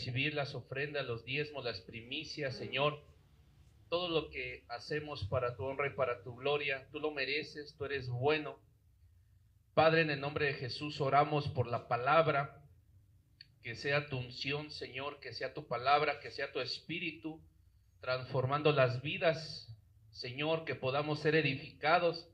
recibir las ofrendas, los diezmos, las primicias, Señor. Todo lo que hacemos para tu honra y para tu gloria, tú lo mereces, tú eres bueno. Padre, en el nombre de Jesús oramos por la palabra, que sea tu unción, Señor, que sea tu palabra, que sea tu espíritu, transformando las vidas, Señor, que podamos ser edificados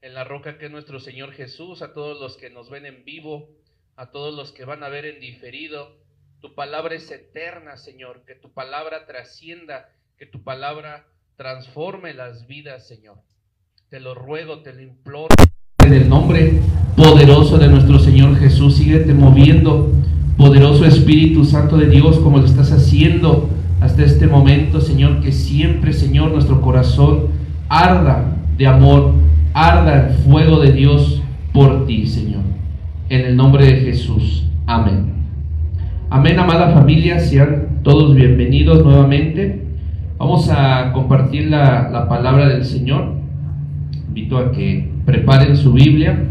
en la roca que es nuestro Señor Jesús. A todos los que nos ven en vivo, a todos los que van a ver en diferido, tu palabra es eterna, Señor, que tu palabra trascienda, que tu palabra transforme las vidas, Señor. Te lo ruego, te lo imploro, en el nombre poderoso de nuestro Señor Jesús. Síguete moviendo, poderoso Espíritu Santo de Dios, como lo estás haciendo hasta este momento, Señor. Que siempre, Señor, nuestro corazón arda de amor, arda el fuego de Dios por ti, Señor. En el nombre de Jesús. Amén. Amén, amada familia. Sean todos bienvenidos nuevamente. Vamos a compartir la palabra del Señor. Invito a que preparen su Biblia,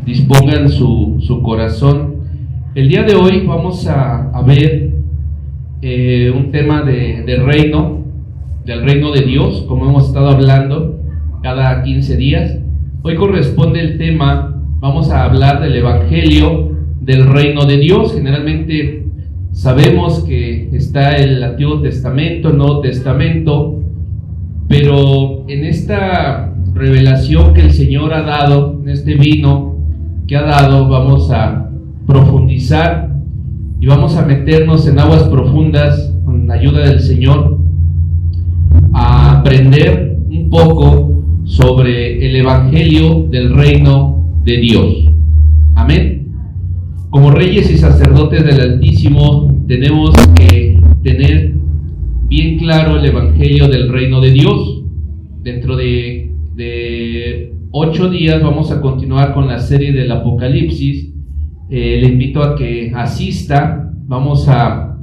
dispongan su corazón. El día de hoy vamos a ver un tema del reino de Dios, como hemos estado hablando cada 15 días. Hoy corresponde el tema, vamos a hablar del Evangelio del reino de Dios. Generalmente sabemos que está el Antiguo Testamento, el Nuevo Testamento, pero en esta revelación que el Señor ha dado, en este vino que ha dado, vamos a profundizar y vamos a meternos en aguas profundas con la ayuda del Señor, a aprender un poco sobre el Evangelio del reino de Dios. Amén. Como reyes y sacerdotes del Altísimo, tenemos que tener bien claro el Evangelio del reino de Dios. Dentro de 8 días vamos a continuar con la serie del Apocalipsis. Le invito a que asista. Vamos a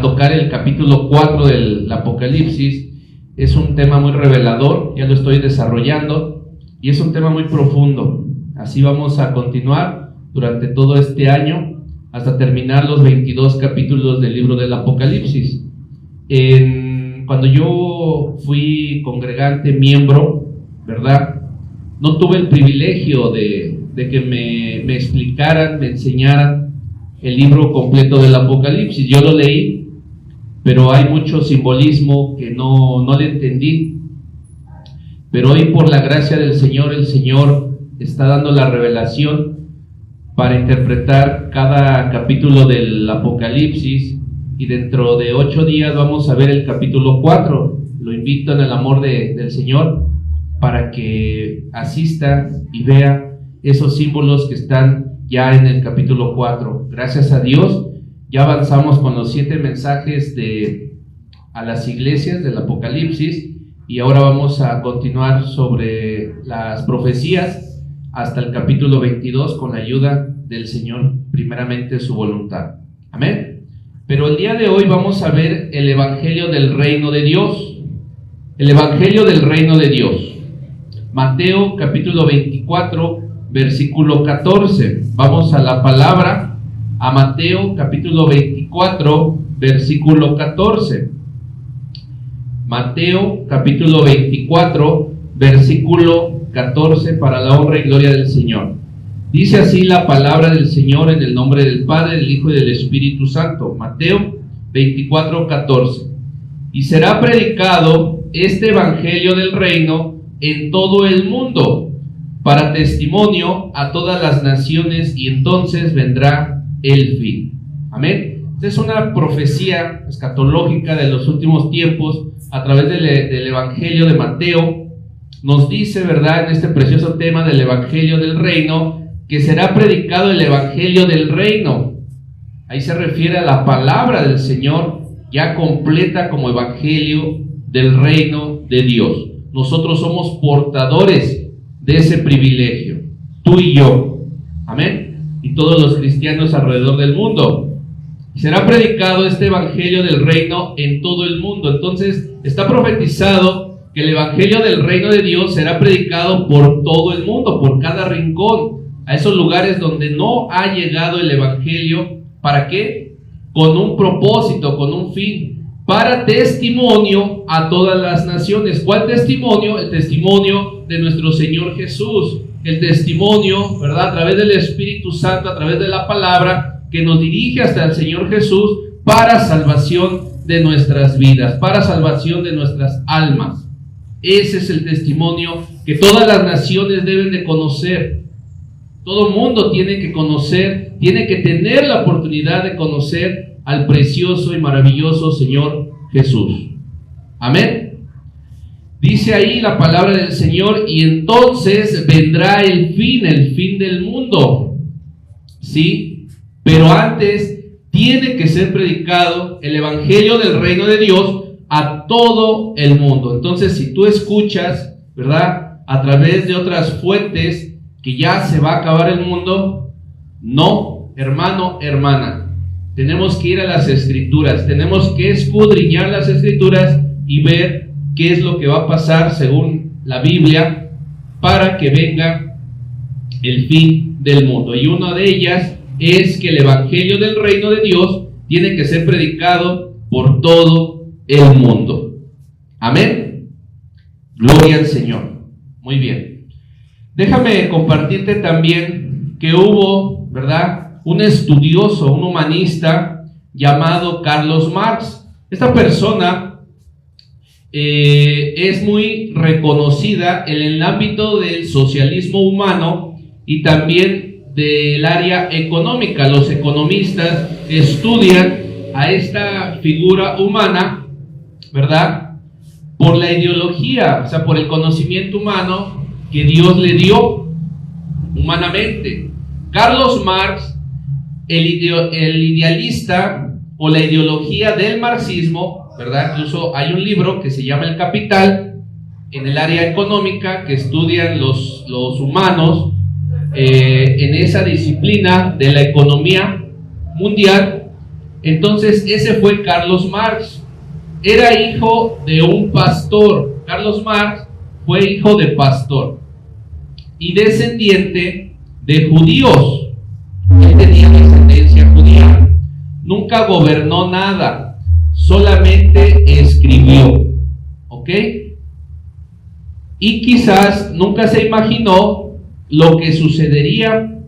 tocar el capítulo 4 del Apocalipsis. Es un tema muy revelador, ya lo estoy desarrollando, y es un tema muy profundo. Así vamos a continuar durante todo este año hasta terminar los 22 capítulos del libro del Apocalipsis. Cuando yo fui congregante, miembro, ¿verdad?, no tuve el privilegio de que me explicaran, me enseñaran el libro completo del Apocalipsis. Yo lo leí, pero hay mucho simbolismo que no le entendí. Pero hoy, por la gracia del Señor, el Señor está dando la revelación para interpretar cada capítulo del Apocalipsis, y dentro de 8 días vamos a ver el capítulo 4. Lo invito en el amor del Señor para que asista y vea esos símbolos que están ya en el capítulo 4. Gracias a Dios, ya avanzamos con los 7 mensajes a las iglesias del Apocalipsis, y ahora vamos a continuar sobre las profecías hasta el capítulo 22 con la ayuda del Señor, primeramente su voluntad. Amén. Pero el día de hoy vamos a ver el Evangelio del reino de Dios. El Evangelio del reino de Dios. Mateo capítulo 24, versículo 14. Vamos a la palabra, a Mateo capítulo 24, versículo 14. Mateo capítulo 24, versículo 14, para la honra y gloria del Señor. Dice así la palabra del Señor, en el nombre del Padre, del Hijo y del Espíritu Santo. Mateo 24, 14. Y será predicado este Evangelio del reino en todo el mundo, para testimonio a todas las naciones, y entonces vendrá el fin. Amén. Esta es una profecía escatológica de los últimos tiempos a través del Evangelio de Mateo. Nos dice, ¿verdad?, en este precioso tema del Evangelio del reino, que será predicado el Evangelio del reino. Ahí se refiere a la palabra del Señor ya completa como Evangelio del reino de Dios. Nosotros somos portadores de ese privilegio, tú y yo. Amén. Y todos los cristianos alrededor del mundo. Y será predicado este Evangelio del reino en todo el mundo. Entonces está profetizado que el Evangelio del reino de Dios será predicado por todo el mundo, por cada rincón, a esos lugares donde no ha llegado el Evangelio. ¿Para qué? con un propósito, con un fin, para testimonio a todas las naciones. ¿Cuál testimonio? El testimonio de nuestro Señor Jesús, el testimonio, ¿verdad?, a través del Espíritu Santo, a través de la palabra, que nos dirige hasta el Señor Jesús para salvación de nuestras vidas, para salvación de nuestras almas. Ese es el testimonio que todas las naciones deben de conocer. Todo mundo tiene que conocer, tiene que tener la oportunidad de conocer al precioso y maravilloso Señor Jesús. Amén. Dice ahí la palabra del Señor: y entonces vendrá el fin del mundo. ¿Sí? Pero antes tiene que ser predicado el evangelio del reino de Dios a todo el mundo. Entonces, si tú escuchas, ¿verdad?, a través de otras fuentes que ya se va a acabar el mundo, no, hermano, hermana. Tenemos que ir a las Escrituras, tenemos que escudriñar las Escrituras y ver qué es lo que va a pasar según la Biblia para que venga el fin del mundo. Y una de ellas es que el evangelio del reino de Dios tiene que ser predicado por todo el mundo. Amén. Gloria al Señor. Muy bien. Déjame compartirte también que hubo, ¿verdad?, un estudioso, un humanista llamado Carlos Marx. Esta persona es muy reconocida en el ámbito del socialismo humano y también del área económica. Los economistas estudian a esta figura humana, ¿verdad?, por la ideología, o sea, por el conocimiento humano que Dios le dio humanamente. Carlos Marx, el idealista o la ideología del marxismo, ¿verdad? Incluso hay un libro que se llama El Capital, en el área económica, que estudian los humanos en esa disciplina de la economía mundial. Entonces, ese fue Carlos Marx. Era hijo de un pastor. Carlos Marx fue hijo de pastor y descendiente de judíos. Él tenía descendencia judía. Nunca gobernó nada, solamente escribió. ¿Ok? Y quizás nunca se imaginó lo que sucedería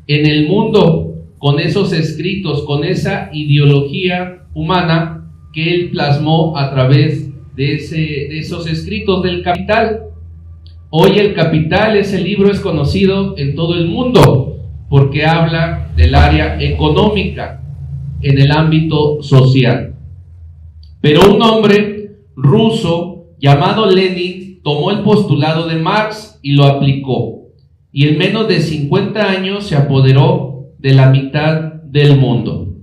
en el mundo con esos escritos, con esa ideología humana que él plasmó a través de esos escritos del Capital. Hoy el Capital, ese libro, es conocido en todo el mundo porque habla del área económica en el ámbito social. Pero un hombre ruso llamado Lenin tomó el postulado de Marx y lo aplicó, y en menos de 50 años se apoderó de la mitad del mundo.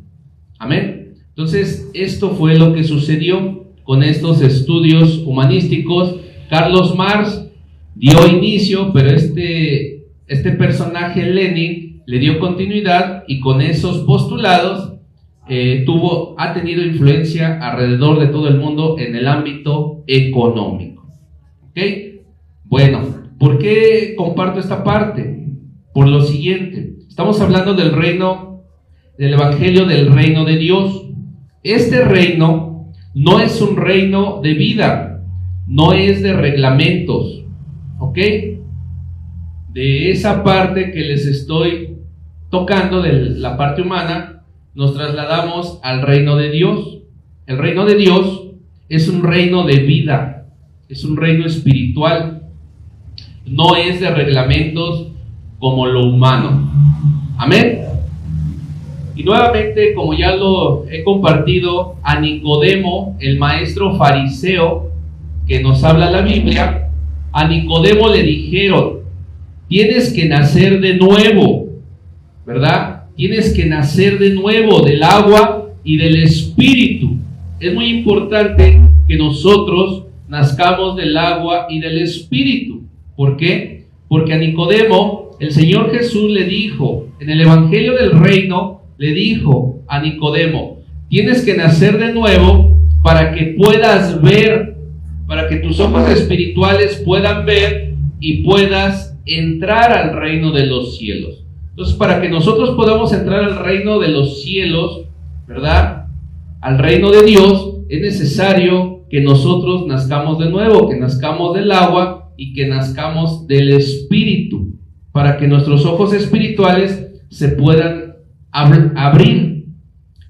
Amén. Entonces, esto fue lo que sucedió con estos estudios humanísticos. Carlos Marx dio inicio, pero este personaje Lenin le dio continuidad, y con esos postulados ha tenido influencia alrededor de todo el mundo en el ámbito económico. ¿Ok? Bueno, ¿por qué comparto esta parte? Por lo siguiente: estamos hablando del reino, del evangelio del reino de Dios. Este reino no es un reino de vida, no es de reglamentos, ¿ok? De esa parte que les estoy tocando, de la parte humana, nos trasladamos al reino de Dios. El reino de Dios es un reino de vida, es un reino espiritual, no es de reglamentos como lo humano. Amén. Y nuevamente, como ya lo he compartido, a Nicodemo, el maestro fariseo que nos habla la Biblia, a Nicodemo le dijeron: tienes que nacer de nuevo, ¿verdad? Tienes que nacer de nuevo del agua y del Espíritu. Es muy importante que nosotros nazcamos del agua y del Espíritu. ¿Por qué? Porque a Nicodemo el Señor Jesús le dijo, en el Evangelio del Reino, le dijo a Nicodemo: tienes que nacer de nuevo para que puedas ver, para que tus ojos espirituales puedan ver y puedas entrar al reino de los cielos. Entonces, para que nosotros podamos entrar al reino de los cielos, ¿verdad?, al reino de Dios, es necesario que nosotros nazcamos de nuevo, que nazcamos del agua y que nazcamos del Espíritu, para que nuestros ojos espirituales se puedan abrir.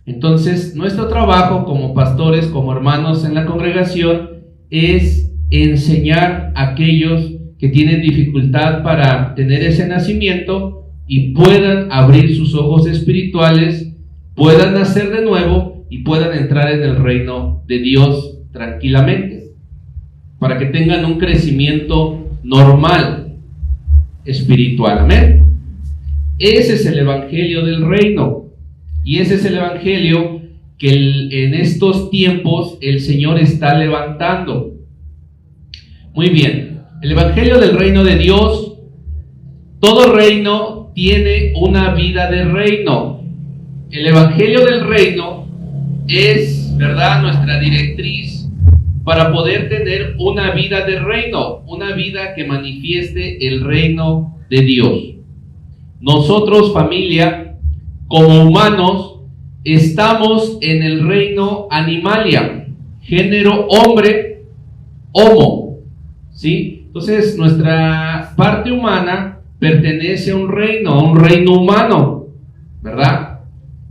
Entonces, nuestro trabajo como pastores, como hermanos en la congregación, es enseñar a aquellos que tienen dificultad para tener ese nacimiento y puedan abrir sus ojos espirituales, puedan nacer de nuevo y puedan entrar en el reino de Dios tranquilamente, para que tengan un crecimiento normal espiritual. Amén. Ese es el evangelio del reino, y ese es el evangelio que en estos tiempos el Señor está levantando. Muy bien, el evangelio del reino de Dios. Todo reino tiene una vida de reino. El evangelio del reino es, ¿verdad?, nuestra directriz para poder tener una vida de reino, una vida que manifieste el reino de Dios. Nosotros, familia, como humanos, estamos en el reino animalia, género hombre, homo, ¿sí? Entonces, nuestra parte humana pertenece a un reino humano, ¿verdad?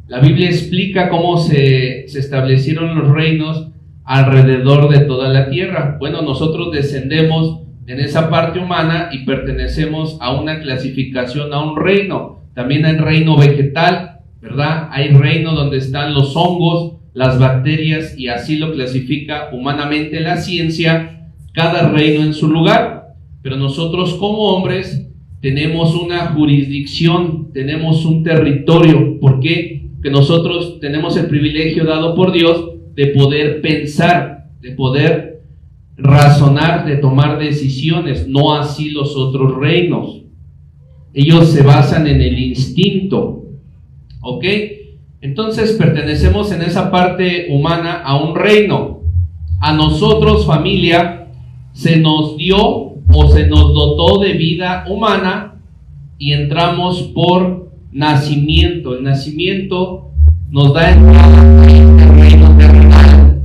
La Biblia explica cómo se establecieron los reinos alrededor de toda la tierra. Bueno, nosotros descendemos en esa parte humana y pertenecemos a una clasificación, a un reino. También hay reino vegetal, ¿verdad? Hay reino donde están los hongos, las bacterias, y así lo clasifica humanamente la ciencia, cada reino en su lugar. Pero nosotros como hombres tenemos una jurisdicción, tenemos un territorio. ¿Por qué? Que nosotros tenemos el privilegio dado por Dios de poder pensar, de poder razonar, de tomar decisiones, no así los otros reinos. Ellos se basan en el instinto, ¿ok? Entonces pertenecemos en esa parte humana a un reino. A nosotros, familia, se nos dio o se nos dotó de vida humana y entramos por nacimiento. El nacimiento nos da entrada al reino terrenal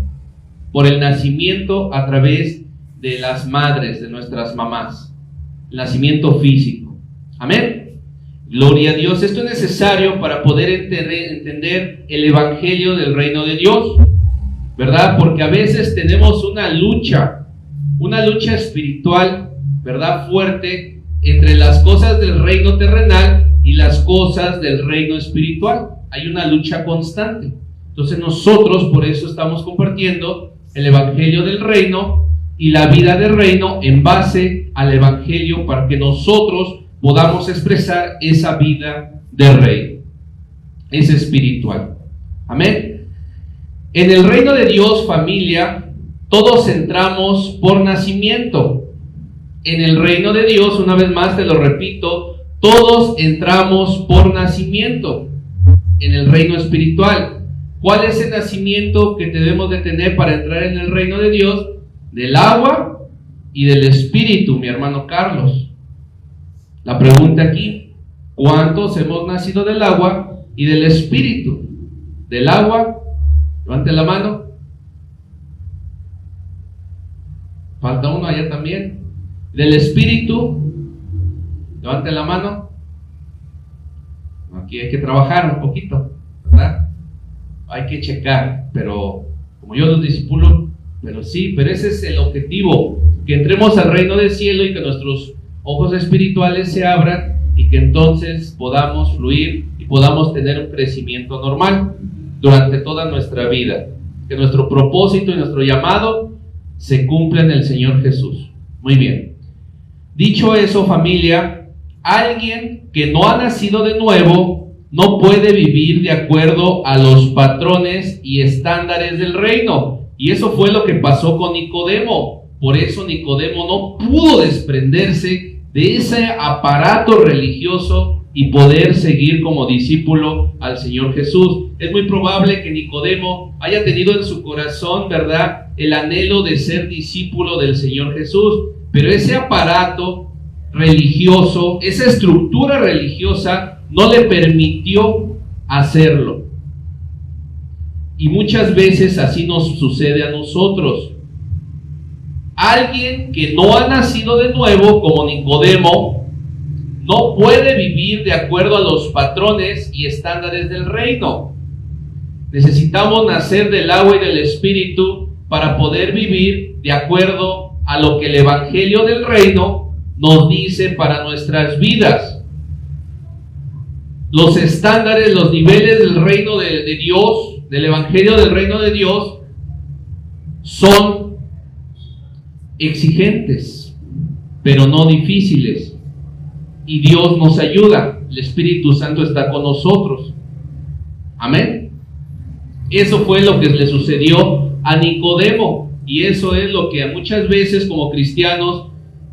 por el nacimiento a través de las madres, de nuestras mamás, el nacimiento físico. Amén. Gloria a Dios. Esto es necesario para poder entender el evangelio del reino de Dios, ¿verdad? Porque a veces tenemos una lucha espiritual, ¿verdad?, fuerte entre las cosas del reino terrenal y las cosas del reino espiritual. Hay una lucha constante. Entonces nosotros por eso estamos compartiendo el evangelio del reino y la vida del reino en base al evangelio, para que nosotros podamos expresar esa vida del reino. Es espiritual. Amén. En el reino de Dios, familia, todos entramos por nacimiento. En el reino de Dios, una vez más te lo repito, todos entramos por nacimiento. En el reino espiritual, ¿cuál es el nacimiento que debemos de tener para entrar en el reino de Dios? Del agua y del espíritu, mi hermano Carlos. La pregunta aquí, ¿cuántos hemos nacido del agua y del espíritu? Del agua, levante la mano. Falta uno allá también. Del espíritu, levante la mano. Aquí hay que trabajar un poquito, ¿verdad? Hay que checar, pero como yo los discipulo, pero ese es el objetivo, que entremos al reino del cielo y que nuestros ojos espirituales se abran y que entonces podamos fluir y podamos tener un crecimiento normal durante toda nuestra vida, que nuestro propósito y nuestro llamado se cumpla en el Señor Jesús. Muy bien. Dicho eso, familia, alguien que no ha nacido de nuevo no puede vivir de acuerdo a los patrones y estándares del reino. Y eso fue lo que pasó con Nicodemo. Por eso Nicodemo no pudo desprenderse de ese aparato religioso y poder seguir como discípulo al Señor Jesús. Es muy probable que Nicodemo haya tenido en su corazón, ¿verdad?, el anhelo de ser discípulo del Señor Jesús, pero ese aparato religioso, esa estructura religiosa no le permitió hacerlo. Y muchas veces así nos sucede a nosotros. Alguien que no ha nacido de nuevo, como Nicodemo, no puede vivir de acuerdo a los patrones y estándares del reino. Necesitamos nacer del agua y del Espíritu para poder vivir de acuerdo a lo que el Evangelio del reino nos dice para nuestras vidas. Los estándares, los niveles del reino de Dios, del Evangelio del reino de Dios, son exigentes, pero no difíciles. Y Dios nos ayuda, el Espíritu Santo está con nosotros. Amén. Eso fue lo que le sucedió a Nicodemo, y eso es lo que muchas veces como cristianos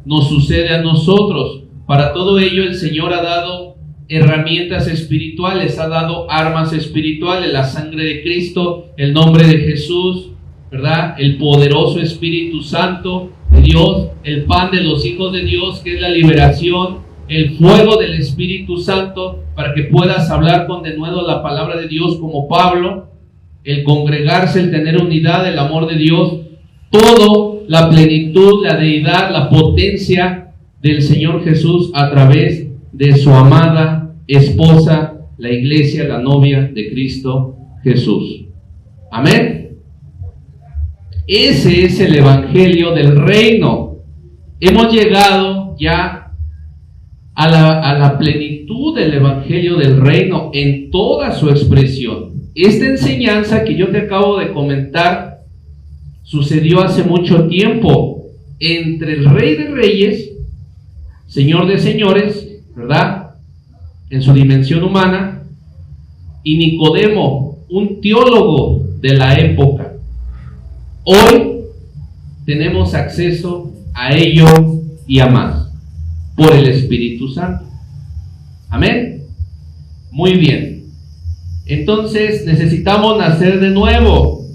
nos sucede a nosotros. Para todo ello el Señor ha dado herramientas espirituales, ha dado armas espirituales, la sangre de Cristo, el nombre de Jesús, ¿verdad? El poderoso Espíritu Santo de Dios, el pan de los hijos de Dios, que es la liberación, el fuego del Espíritu Santo, para que puedas hablar con denuedo la palabra de Dios como Pablo, el congregarse, el tener unidad, el amor de Dios, todo, la plenitud, la deidad, la potencia del Señor Jesús a través de su amada esposa, la iglesia, la novia de Cristo Jesús. Amén. Ese es el Evangelio del reino. Hemos llegado ya a la plenitud del Evangelio del reino en toda su expresión. Esta enseñanza que yo te acabo de comentar sucedió hace mucho tiempo entre el Rey de Reyes, Señor de Señores, ¿verdad?, en su dimensión humana, y Nicodemo, un teólogo de la época. Hoy tenemos acceso a ello y a más por el Espíritu Santo. Amén. Muy bien. Entonces necesitamos nacer de nuevo.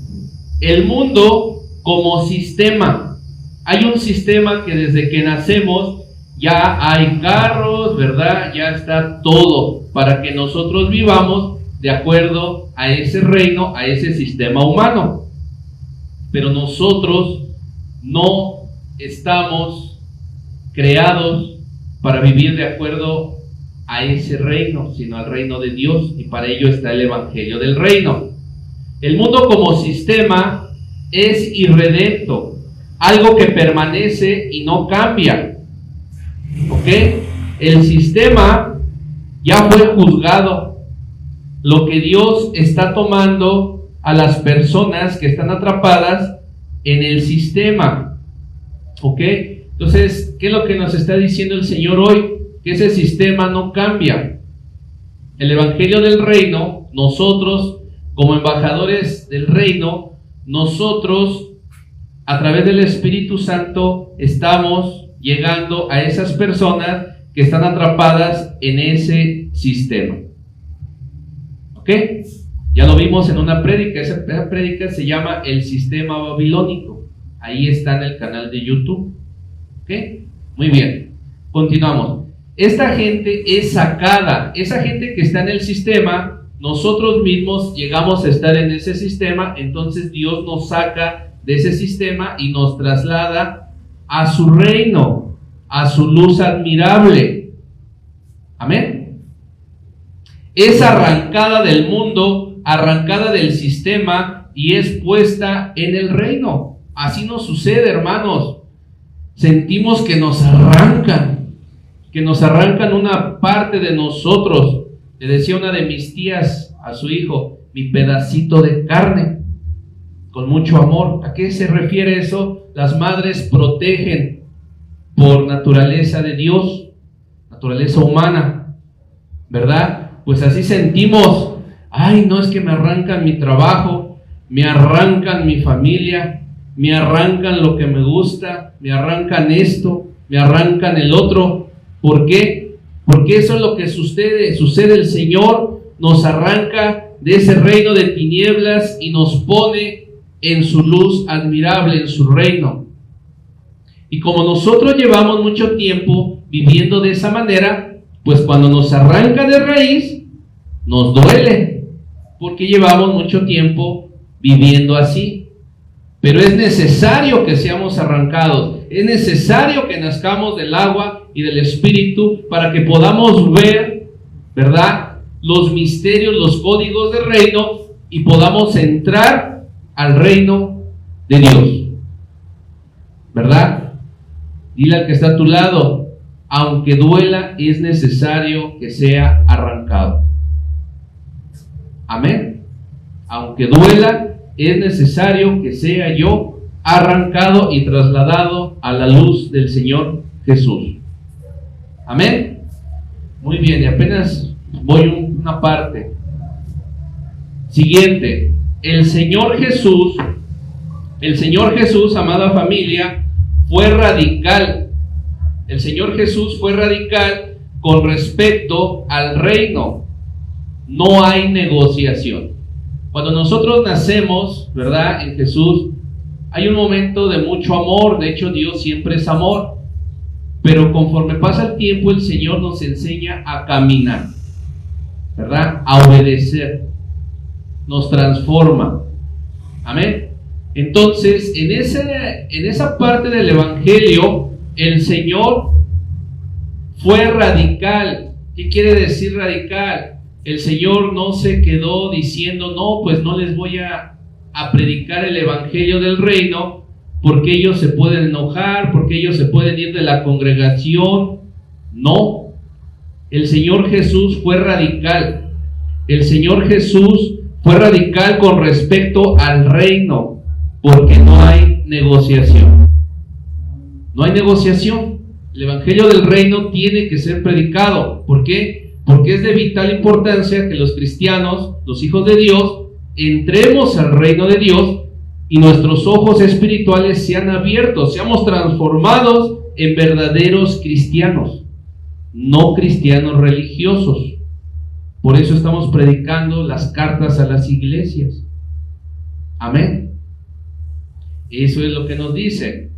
El mundo como sistema. Hay un sistema que desde que nacemos ya hay carros, ¿verdad? Ya está todo para que nosotros vivamos de acuerdo a ese reino, a ese sistema humano. Pero nosotros no estamos creados para vivir de acuerdo a ese reino, sino al reino de Dios, y para ello está el Evangelio del reino. El mundo como sistema es irredento, algo que permanece y no cambia. ¿Ok? El sistema ya fue juzgado. Lo que Dios está tomando a las personas que están atrapadas en el sistema. ¿Ok? Entonces, ¿qué es lo que nos está diciendo el Señor hoy? Que ese sistema no cambia. El Evangelio del reino, nosotros como embajadores del reino, nosotros a través del Espíritu Santo estamos llegando a esas personas que están atrapadas en ese sistema. ¿Ok? Ya lo vimos en una prédica. Esa prédica se llama El Sistema Babilónico. Ahí está en el canal de YouTube. ¿Ok? Muy bien. Continuamos. Esta gente es sacada. Esa gente que está en el sistema, nosotros mismos llegamos a estar en ese sistema. Entonces Dios nos saca de ese sistema y nos traslada a su reino, a su luz admirable. Amén. Es arrancada del mundo, arrancada del sistema y es puesta en el reino. Así nos sucede, hermanos. Sentimos que nos arrancan una parte de nosotros. Le decía una de mis tías a su hijo, mi pedacito de carne, con mucho amor. ¿A qué se refiere eso? Las madres protegen por naturaleza de Dios, naturaleza humana, ¿verdad? Pues así sentimos, ay, no, es que me arrancan mi trabajo, me arrancan mi familia, me arrancan lo que me gusta, me arrancan esto, me arrancan el otro. ¿Por qué? Porque eso es lo que sucede. El Señor nos arranca de ese reino de tinieblas y nos pone en su luz admirable, en su reino. Y como nosotros llevamos mucho tiempo viviendo de esa manera, pues cuando nos arranca de raíz, nos duele, porque llevamos mucho tiempo viviendo así. Pero es necesario que seamos arrancados, es necesario que nazcamos del agua y del Espíritu para que podamos ver, ¿verdad?, los misterios, los códigos del reino y podamos entrar al reino de Dios, ¿verdad? Dile al que está a tu lado, aunque duela, es necesario que sea arrancado. Amén. Aunque duela, es necesario que sea yo arrancado y trasladado a la luz del Señor Jesús. Amén. Muy bien, y apenas voy una parte. Siguiente. El Señor Jesús, amada familia, fue radical. El Señor Jesús fue radical con respecto al reino. No hay negociación. Cuando nosotros nacemos, ¿verdad?, en Jesús, hay un momento de mucho amor. De hecho, Dios siempre es amor. Pero conforme pasa el tiempo, el Señor nos enseña a caminar, ¿verdad?, a obedecer. Nos transforma. Amén. Entonces, en esa parte del Evangelio, el Señor fue radical. ¿Qué quiere decir radical? El Señor no se quedó diciendo, no, pues no les voy a predicar el Evangelio del reino, porque ellos se pueden enojar, porque ellos se pueden ir de la congregación. No, el Señor Jesús fue radical. El Señor Jesús fue radical con respecto al reino, porque no hay negociación. No hay negociación. El Evangelio del reino tiene que ser predicado. ¿Por qué? Porque es de vital importancia que los cristianos, los hijos de Dios, entremos al reino de Dios y nuestros ojos espirituales sean abiertos, seamos transformados en verdaderos cristianos, no cristianos religiosos. Por eso estamos predicando las cartas a las iglesias. Amén. Eso es lo que nos dice.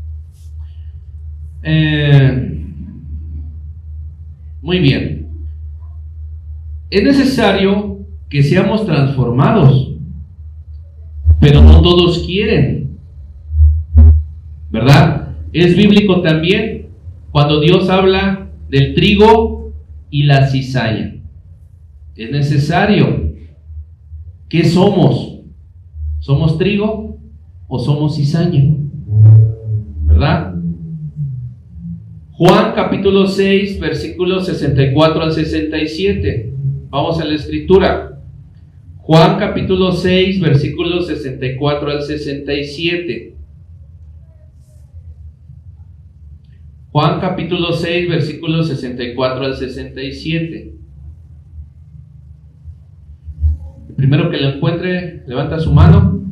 Muy bien. Es necesario que seamos transformados, pero no todos quieren, ¿verdad? Es bíblico también cuando Dios habla del trigo y la cizaña. Es necesario. ¿Qué somos? ¿Somos trigo o somos cizaña? ¿Verdad? Juan capítulo 6, versículos 64 al 67. Vamos a la escritura. Juan capítulo 6, versículos 64 al 67. Juan capítulo 6, versículos 64 al 67. El primero que lo encuentre, levanta su mano.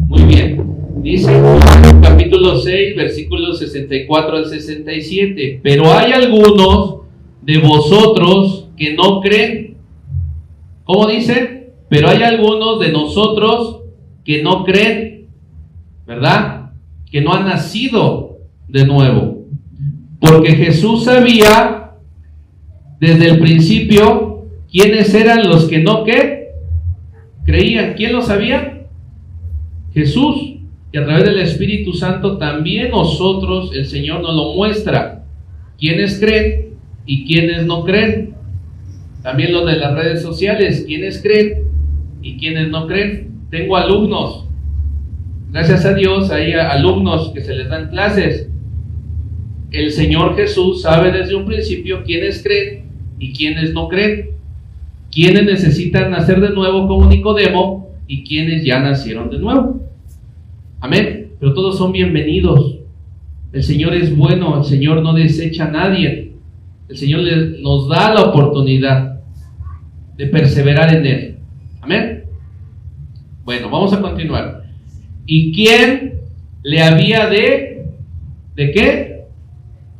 Muy bien. Dice Juan capítulo 6, versículos 64 al 67. Pero hay algunos de vosotros que no creen. ¿Cómo dice? Pero hay algunos de nosotros que no creen, ¿verdad? Que no han nacido de nuevo. Porque Jesús sabía desde el principio quiénes eran los que no creían. ¿Quién lo sabía? Jesús. Y a través del Espíritu Santo también nosotros, el Señor nos lo muestra. ¿Quiénes creen y quiénes no creen? También los de las redes sociales, ¿quiénes creen y quiénes no creen? Tengo alumnos, gracias a Dios, hay alumnos que se les dan clases. El Señor Jesús sabe desde un principio quiénes creen y quiénes no creen, quiénes necesitan nacer de nuevo como Nicodemo y quiénes ya nacieron de nuevo. Amén. Pero todos son bienvenidos. El Señor es bueno, el Señor no desecha a nadie. El Señor nos da la oportunidad de perseverar en Él. Amén. Bueno, vamos a continuar. ¿Y quién le había ¿de qué?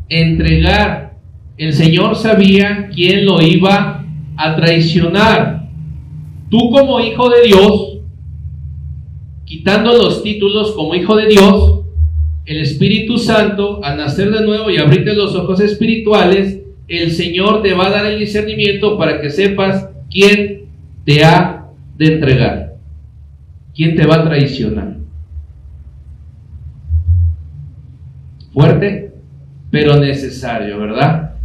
Entregar. El Señor sabía quién lo iba a traicionar. Tú como hijo de Dios, quitando los títulos como hijo de Dios, el Espíritu Santo, al nacer de nuevo y abrirte los ojos espirituales, el Señor te va a dar el discernimiento para que sepas quién te ha de entregar. ¿quién te va a traicionar? Fuerte, pero necesario, ¿verdad?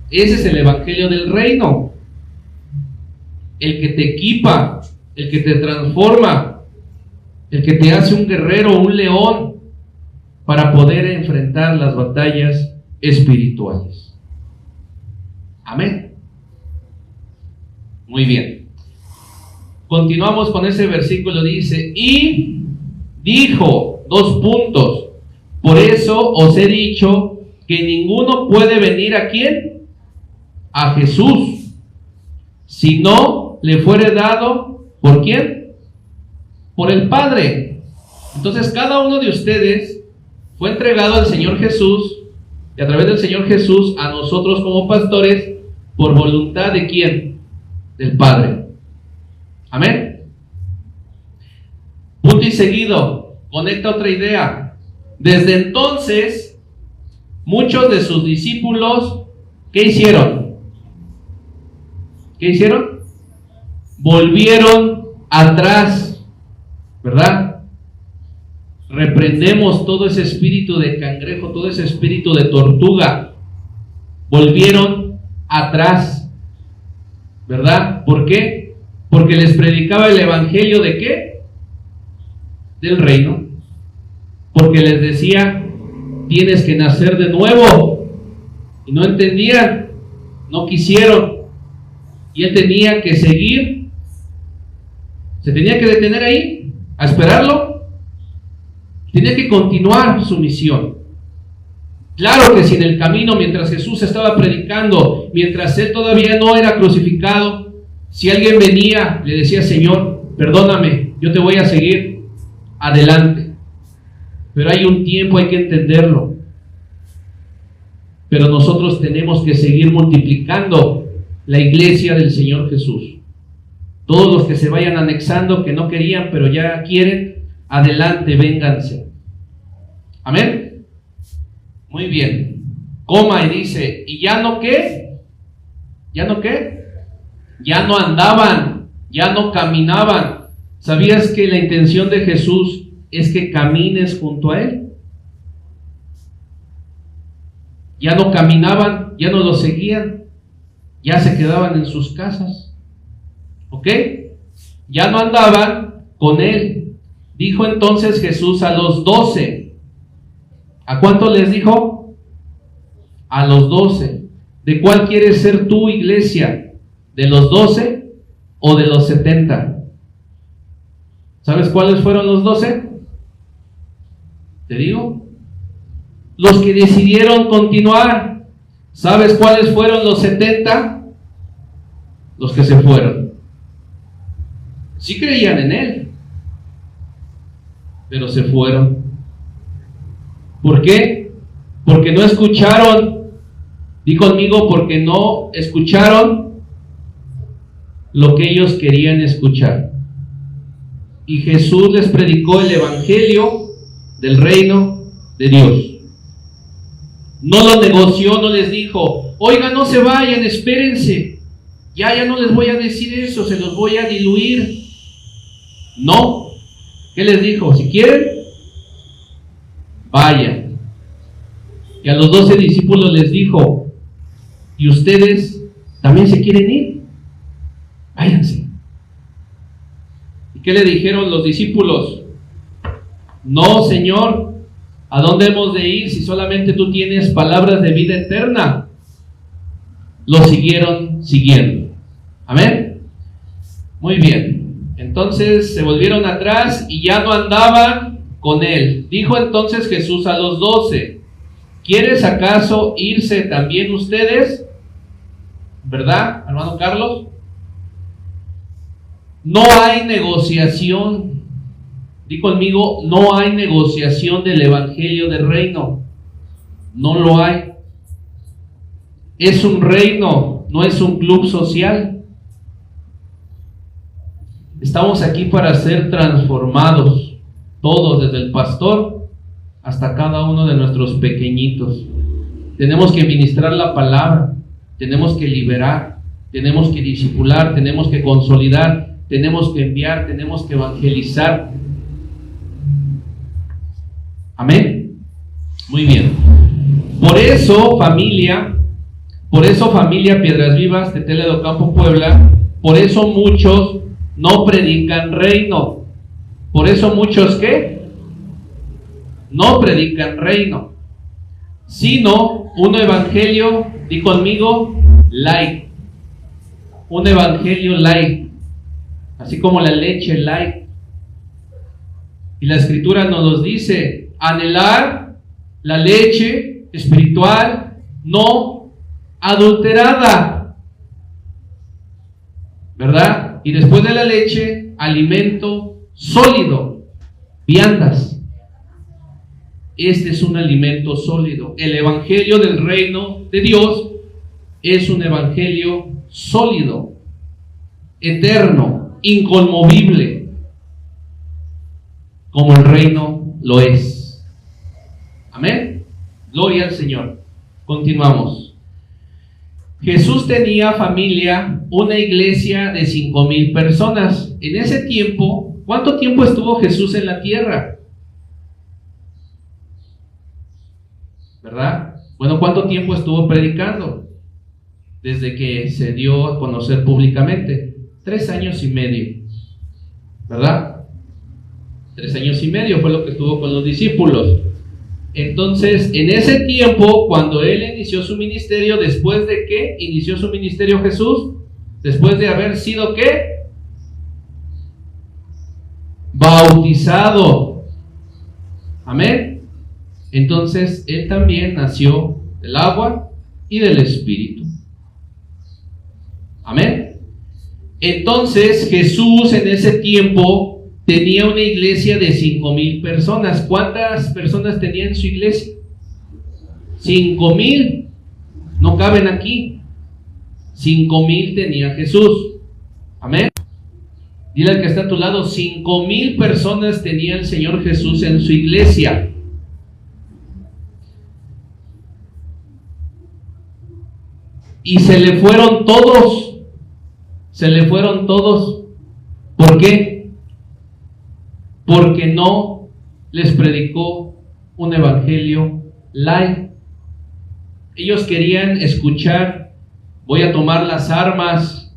Ese es el evangelio del reino. El que te equipa, el que te transforma, el que te hace un guerrero, un león, para poder enfrentar las batallas espirituales. Amén. Muy bien. Continuamos con ese versículo, dice, y dijo, 2 puntos, por eso os he dicho que ninguno puede venir ¿a quién? A Jesús, si no le fuere dado, ¿por quién? Por el Padre. Entonces cada uno de ustedes fue entregado al Señor Jesús, y a través del Señor Jesús a nosotros como pastores, por voluntad ¿de quién? Del Padre. Amén. Punto y seguido, conecta otra idea. Desde entonces, muchos de sus discípulos, ¿qué hicieron? ¿Qué hicieron? Volvieron atrás, ¿verdad? Reprendemos todo ese espíritu de cangrejo, todo ese espíritu de tortuga. Volvieron atrás, ¿verdad? ¿Por qué? Porque les predicaba el evangelio ¿de qué? Del reino. Porque les decía, tienes que nacer de nuevo. Y no entendían, no quisieron. Y él tenía que seguir, se tenía que detener ahí, a esperarlo. Tenía que continuar su misión. Claro que si en el camino, mientras Jesús estaba predicando, mientras él todavía no era crucificado, si alguien venía, le decía, Señor, perdóname, yo te voy a seguir, adelante. Pero hay un tiempo, hay que entenderlo. Pero nosotros tenemos que seguir multiplicando la iglesia del Señor Jesús. Todos los que se vayan anexando, que no querían, pero ya quieren, adelante, vénganse. Amén. Muy bien. Coma y dice, ¿y ya no qué? ¿Ya no qué? Ya no andaban, ya no caminaban. ¿Sabías que la intención de Jesús es que camines junto a Él? Ya no caminaban, ya no lo seguían, ya se quedaban en sus casas. ¿Ok? Ya no andaban con Él. Dijo entonces Jesús a los 12. ¿A cuántos les dijo? A los 12. ¿De cuál quieres ser tú, iglesia? ¿De los 12 o de los 70? ¿Sabes cuáles fueron los 12? Te digo. Los que decidieron continuar. ¿Sabes cuáles fueron los 70? Los que se fueron. Sí creían en Él, pero se fueron. ¿Por qué? Porque no escucharon. Di conmigo, porque no escucharon lo que ellos querían escuchar. Y Jesús les predicó el evangelio del reino de Dios. No lo negoció, no les dijo, oigan, no se vayan, espérense. Ya no les voy a decir eso, se los voy a diluir. No. ¿Qué les dijo? Si quieren, vayan. Y a los 12 discípulos les dijo, ¿y ustedes también se quieren ir? Váyanse. ¿Y qué le dijeron los discípulos? No, Señor, ¿a dónde hemos de ir si solamente tú tienes palabras de vida eterna? Lo siguieron siguiendo. Amén. Muy bien. Entonces se volvieron atrás y ya no andaban con Él. Dijo entonces Jesús a los 12, ¿quieres acaso irse también ustedes? ¿Verdad, hermano Carlos? No hay negociación. Di conmigo, no hay negociación del evangelio del reino. No lo hay. Es un reino, no es un club social. Estamos aquí para ser transformados, todos, desde el pastor hasta cada uno de nuestros pequeñitos. Tenemos que ministrar la palabra, tenemos que liberar, tenemos que discipular, tenemos que consolidar, tenemos que enviar, tenemos que evangelizar. Amén. Muy bien. Por eso, familia Piedras Vivas, Tetela de Ocampo, Puebla, por eso muchos no predican reino. Por eso muchos, ¿qué? No predican reino, sino un evangelio, di conmigo, light. Un evangelio light, así como la leche light. Y la escritura nos los dice, anhelar la leche espiritual no adulterada, ¿verdad? Y después de la leche, alimento sólido, viandas. Este es un alimento sólido. El evangelio del reino de Dios es un evangelio sólido, eterno, inconmovible, como el reino lo es. Amén. Gloria al Señor. Continuamos. Jesús tenía, familia, una iglesia de 5,000 personas. En ese tiempo, ¿cuánto tiempo estuvo Jesús en la tierra? ¿Verdad? Bueno, ¿cuánto tiempo estuvo predicando? Desde que se dio a conocer públicamente. 3 años y medio. ¿Verdad? 3 años y medio fue lo que estuvo con los discípulos. Entonces, en ese tiempo, cuando Él inició su ministerio, ¿después de qué inició su ministerio Jesús? Después de haber sido, ¿qué? Bautizado. Amén. Entonces, Él también nació del agua y del Espíritu. Amén. Entonces, Jesús en ese tiempo tenía una iglesia de 5,000 personas. ¿Cuántas personas tenía en su iglesia? 5,000. No caben aquí. 5,000 tenía Jesús. Amén. Dile al que está a tu lado, 5,000 personas tenía el Señor Jesús en su iglesia. Y se le fueron todos. Se le fueron todos. ¿Por qué? Porque no les predicó un evangelio light. Ellos querían escuchar, voy a tomar las armas,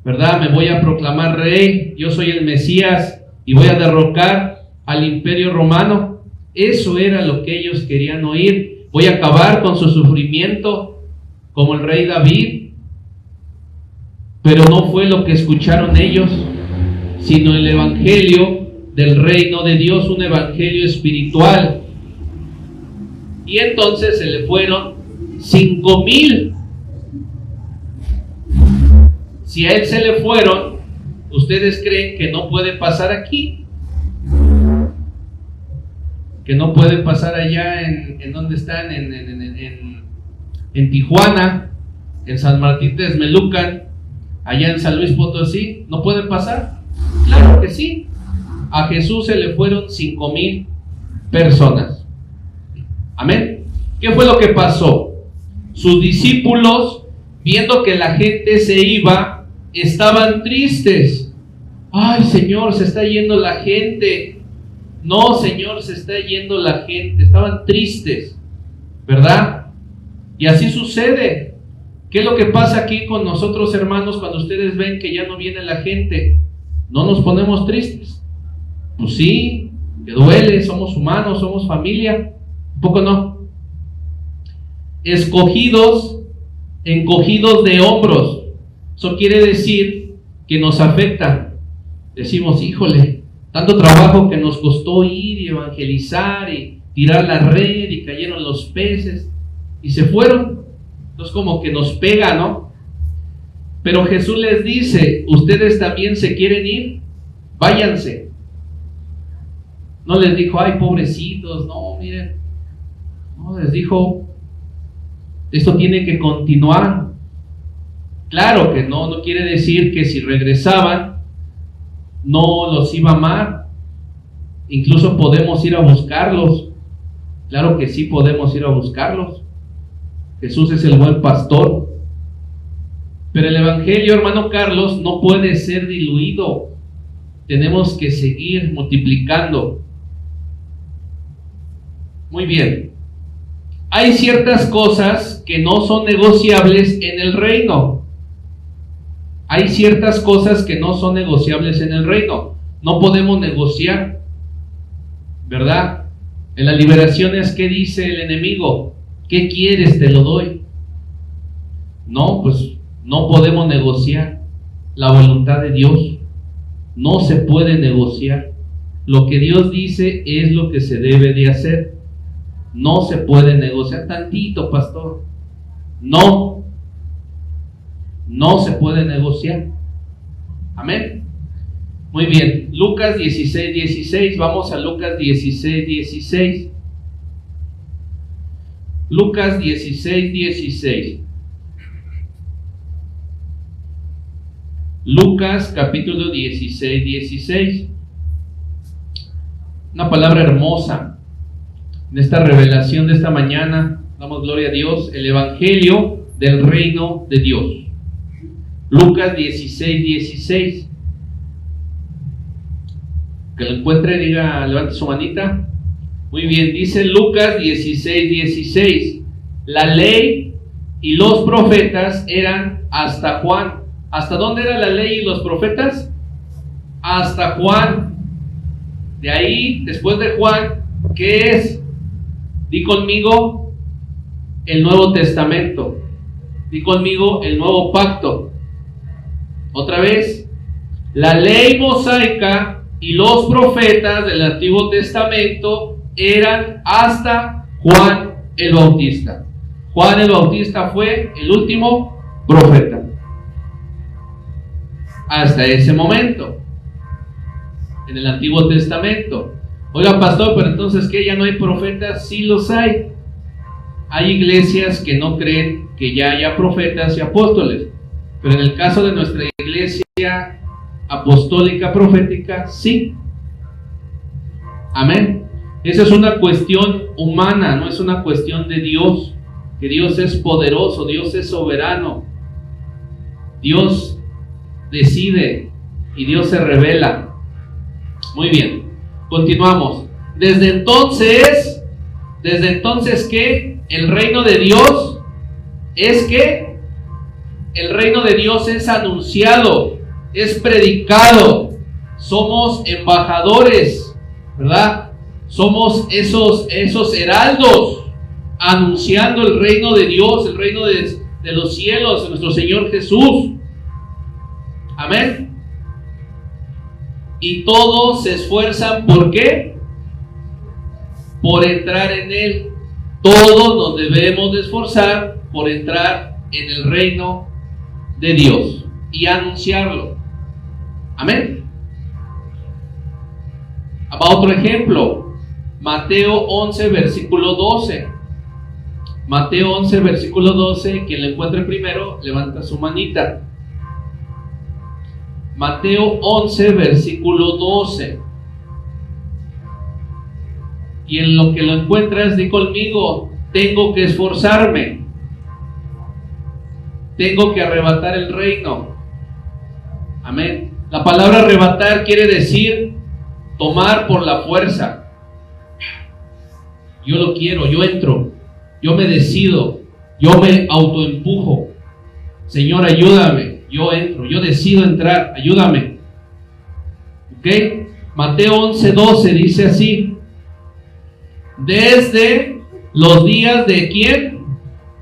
¿verdad? Me voy a proclamar rey, yo soy el Mesías y voy a derrocar al imperio romano. Eso era lo que ellos querían oír. Voy a acabar con su sufrimiento como el rey David. Pero no fue lo que escucharon ellos, sino el evangelio del reino de Dios, un evangelio espiritual. Y entonces se le fueron 5,000. Si a él se le fueron, ¿ustedes creen que no puede pasar aquí? Que no puede pasar allá en donde están, en Tijuana, en San Martín Texmelucan, allá en San Luis Potosí, ¿no pueden pasar? Claro que sí. A Jesús se le fueron 5,000 personas. Amén. ¿Qué fue lo que pasó? Sus discípulos, viendo que la gente se iba, estaban tristes. Ay, Señor, se está yendo la gente. No, Señor, se está yendo la gente. Estaban tristes, ¿verdad? Y así sucede. ¿Qué es lo que pasa aquí con nosotros, hermanos, cuando ustedes ven que ya no viene la gente? ¿No nos ponemos tristes? Pues sí, que duele, somos humanos, somos familia. ¿Un poco no? Encogidos de hombros. Eso quiere decir que nos afecta. Decimos, híjole, tanto trabajo que nos costó ir y evangelizar y tirar la red y cayeron los peces y se fueron. Entonces como que nos pega, ¿no? Pero Jesús les dice, ustedes también se quieren ir, váyanse. No les dijo, ay, pobrecitos, no, miren. No, les dijo, esto tiene que continuar. Claro que no quiere decir que si regresaban, no los iba a amar. Incluso podemos ir a buscarlos. Claro que sí podemos ir a buscarlos. Jesús es el buen pastor. Pero el evangelio, hermano Carlos, no puede ser diluido. tenemos que seguir multiplicando. Muy bien. Hay ciertas cosas que no son negociables en el reino. Hay ciertas cosas que no son negociables en el reino. No podemos negociar, ¿verdad? En las liberaciones, ¿qué dice el enemigo? ¿Qué quieres? Te lo doy. No, pues no podemos negociar la voluntad de Dios. No se puede negociar. Lo que Dios dice es lo que se debe de hacer. No se puede negociar. Tantito, pastor. No se puede negociar. Amén. Muy bien. Lucas 16:16. Vamos a Lucas 16:16. Lucas 16:16. Lucas capítulo 16:16. Una palabra hermosa. En esta revelación de esta mañana, damos gloria a Dios, el evangelio del reino de Dios. Lucas 16:16. Que lo encuentre, diga, levante su manita. Muy bien, dice Lucas 16:16. La ley y los profetas eran hasta Juan. ¿Hasta dónde era la ley y los profetas? Hasta Juan. De ahí, después de Juan, ¿qué es? Di conmigo el Nuevo Testamento. Di conmigo el Nuevo Pacto. Otra vez, la ley mosaica y los profetas del Antiguo Testamento eran hasta Juan el Bautista. Juan el Bautista fue el último profeta. Hasta ese momento, en el Antiguo Testamento. Oiga, pastor, pero entonces, ¿qué? ¿Ya no hay profetas? Sí los hay. Hay iglesias que no creen que ya haya profetas y apóstoles, pero en el caso de nuestra iglesia apostólica profética, sí. Amén. Esa es una cuestión humana, no es una cuestión de Dios, que Dios es poderoso, Dios es soberano, Dios decide y Dios se revela. Muy bien, continuamos. Desde entonces, ¿qué? El reino de Dios es que el reino de Dios es anunciado, es predicado. Somos embajadores, ¿verdad? Somos esos heraldos anunciando el reino de Dios, el reino de los cielos, de nuestro Señor Jesús. Amén. Y todos se esfuerzan, ¿por qué? Por entrar en Él. Todos nos debemos de esforzar por entrar en el reino de Dios y anunciarlo. Amén. Va otro ejemplo. Mateo 11, versículo 12. Mateo 11, versículo 12. Quien lo encuentre primero, levanta su manita. Mateo 11, versículo 12. Y en lo que lo encuentras, di conmigo: tengo que esforzarme, tengo que arrebatar el reino. Amén. La palabra arrebatar quiere decir tomar por la fuerza. Yo lo quiero, yo entro, yo me decido, yo me autoempujo. Señor, ayúdame. Yo entro, yo decido entrar, ayúdame. ¿Ok? Mateo 11:12 dice así: desde los días de ¿quién?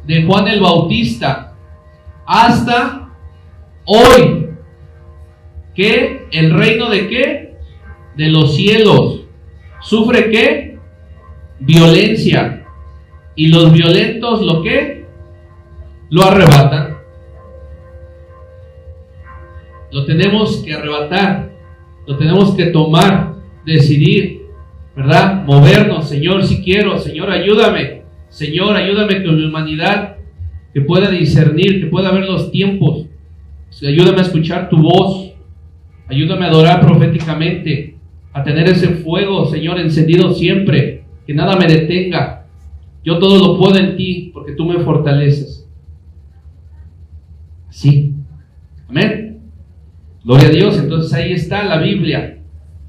De Juan el Bautista hasta hoy. ¿Qué? ¿El reino de qué? De los cielos. ¿Sufre qué? Violencia. Y los violentos, ¿lo qué? Lo arrebatan. Lo tenemos que arrebatar, lo tenemos que tomar, decidir, ¿verdad? Movernos. Señor, si quiero. Señor, ayúdame. Señor, ayúdame con mi humanidad, que pueda discernir, que pueda ver los tiempos. Ayúdame a escuchar tu voz. Ayúdame a adorar proféticamente, a tener ese fuego, Señor, encendido siempre, que nada me detenga. Yo todo lo puedo en ti, porque tú me fortaleces. Así. Amén. Gloria a Dios. Entonces ahí está la Biblia.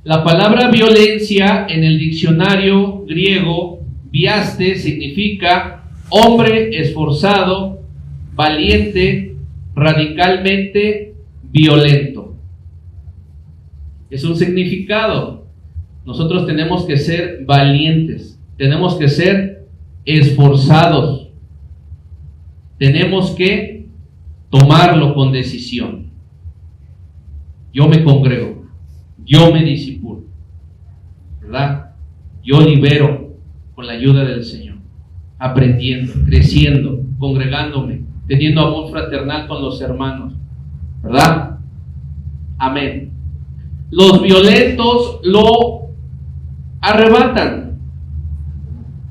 La palabra violencia en el diccionario griego, biaste, significa hombre esforzado, valiente, radicalmente violento. Es un significado. Nosotros tenemos que ser valientes, tenemos que ser esforzados, tenemos que tomarlo con decisión. Yo me congrego, yo me disipulo, ¿verdad? Yo libero con la ayuda del Señor, aprendiendo, creciendo, congregándome, teniendo amor fraternal con los hermanos, ¿verdad? Amén. Los violentos lo arrebatan.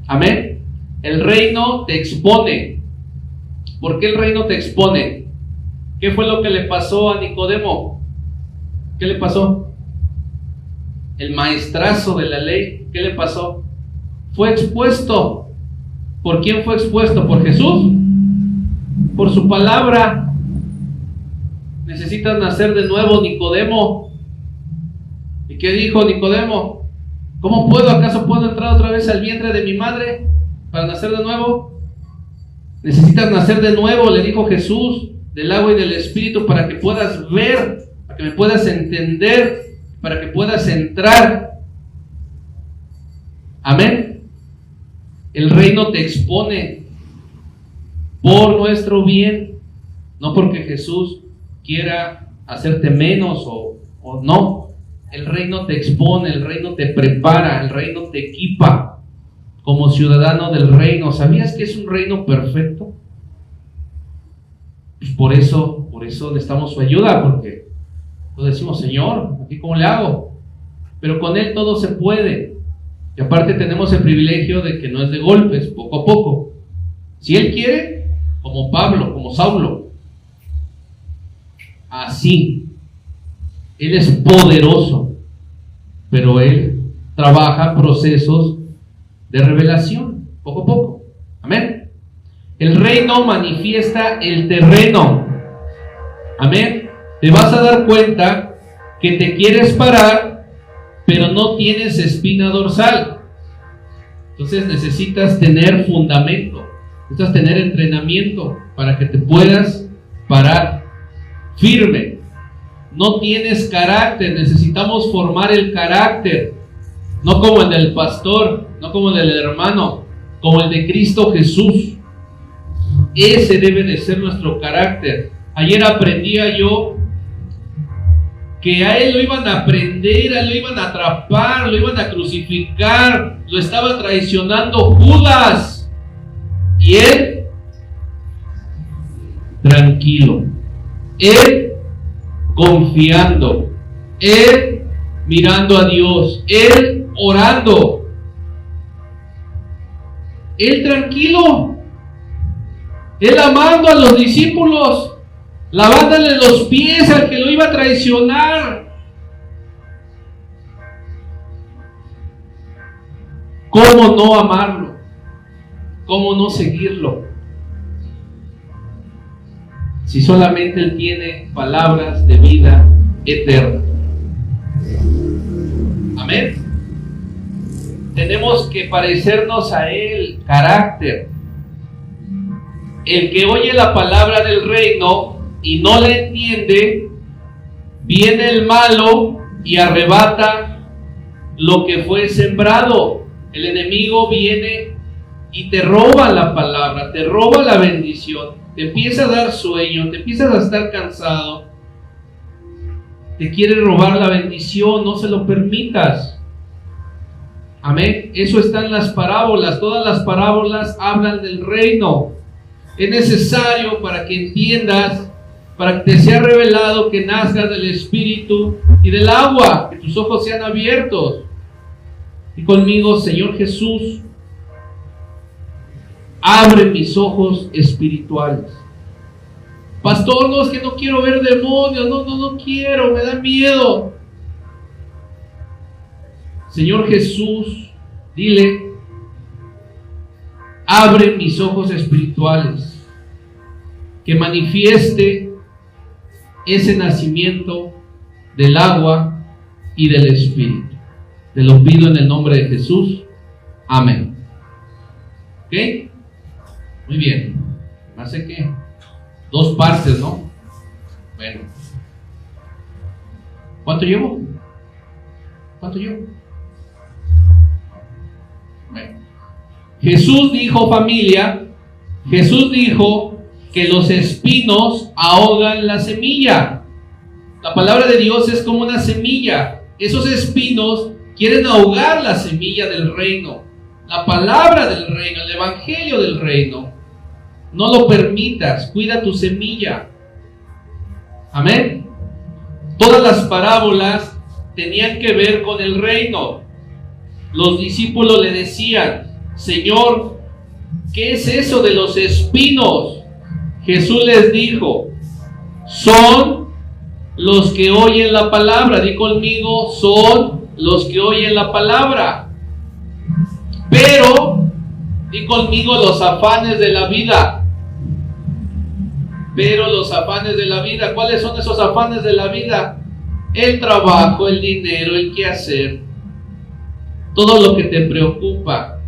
Amén. El reino te expone. ¿Por qué el reino te expone? ¿Qué fue lo que le pasó a Nicodemo? ¿Qué le pasó? El maestrazo de la ley, ¿qué le pasó? Fue expuesto. ¿Por quién fue expuesto? ¿Por Jesús? Por su palabra. Necesitas nacer de nuevo, Nicodemo. ¿Y qué dijo Nicodemo? ¿Cómo puedo? ¿Acaso puedo entrar otra vez al vientre de mi madre para nacer de nuevo? Necesitas nacer de nuevo, le dijo Jesús, del agua y del Espíritu, para que puedas ver, para que me puedas entender, para que puedas entrar. Amén. El reino te expone por nuestro bien, no porque Jesús quiera hacerte menos o no. El reino te expone, el reino te prepara, el reino te equipa como ciudadano del reino. ¿Sabías que es un reino perfecto? Pues por eso necesitamos su ayuda, porque nos decimos, Señor, ¿aquí cómo le hago? Pero con Él todo se puede. Y aparte tenemos el privilegio de que no es de golpes, poco a poco. Si Él quiere, como Pablo, como Saulo, así. Él es poderoso, pero Él trabaja procesos de revelación, poco a poco. Amén. El reino manifiesta el terreno. Amén. Te vas a dar cuenta que te quieres parar, pero no tienes espina dorsal. Entonces necesitas tener fundamento, necesitas tener entrenamiento para que te puedas parar firme. No tienes carácter, necesitamos formar el carácter, no como el del pastor, no como el del hermano, como el de Cristo Jesús. Ese debe de ser nuestro carácter. Ayer aprendía yo que a Él lo iban a prender, a Él lo iban a atrapar, lo iban a crucificar, lo estaba traicionando Judas, y Él tranquilo, Él confiando, Él mirando a Dios, Él orando, Él tranquilo, Él amando a los discípulos, lavándole los pies al que lo iba a traicionar. ¿Cómo no amarlo? ¿Cómo no seguirlo? Si solamente Él tiene palabras de vida eterna. Amén. Tenemos que parecernos a Él, carácter. El que oye la palabra del reino y no la entiende, viene el malo y arrebata lo que fue sembrado. El enemigo viene y te roba la palabra, te roba la bendición. Te empieza a dar sueño, te empiezas a estar cansado, te quiere robar la bendición, no se lo permitas. Amén. Eso está en las parábolas, todas las parábolas hablan del reino. Es necesario para que entiendas, para que te sea revelado, que nazcas del Espíritu y del agua, que tus ojos sean abiertos. Y conmigo, Señor Jesús, abre mis ojos espirituales. Pastor, no, es que no quiero ver demonios, no quiero, me da miedo. Señor Jesús, dile, abre mis ojos espirituales, que manifieste ese nacimiento del agua y del Espíritu. Te lo pido en el nombre de Jesús. Amén. ¿Ok? Muy bien. Hace que 2 partes, ¿no? Bueno. ¿Cuánto llevo? Bueno. Jesús dijo, familia, Jesús dijo que los espinos ahogan la semilla. La palabra de Dios es como una semilla. Esos espinos quieren ahogar la semilla del reino, la palabra del reino, el evangelio del reino. No lo permitas, cuida tu semilla. Amén. Todas las parábolas tenían que ver con el reino. Los discípulos le decían, Señor, ¿qué es eso de los espinos? Jesús les dijo, son los que oyen la palabra. Di conmigo, son los que oyen la palabra. Pero, di conmigo, los afanes de la vida. Pero los afanes de la vida, ¿cuáles son esos afanes de la vida? El trabajo, el dinero, el quehacer, todo lo que te preocupa.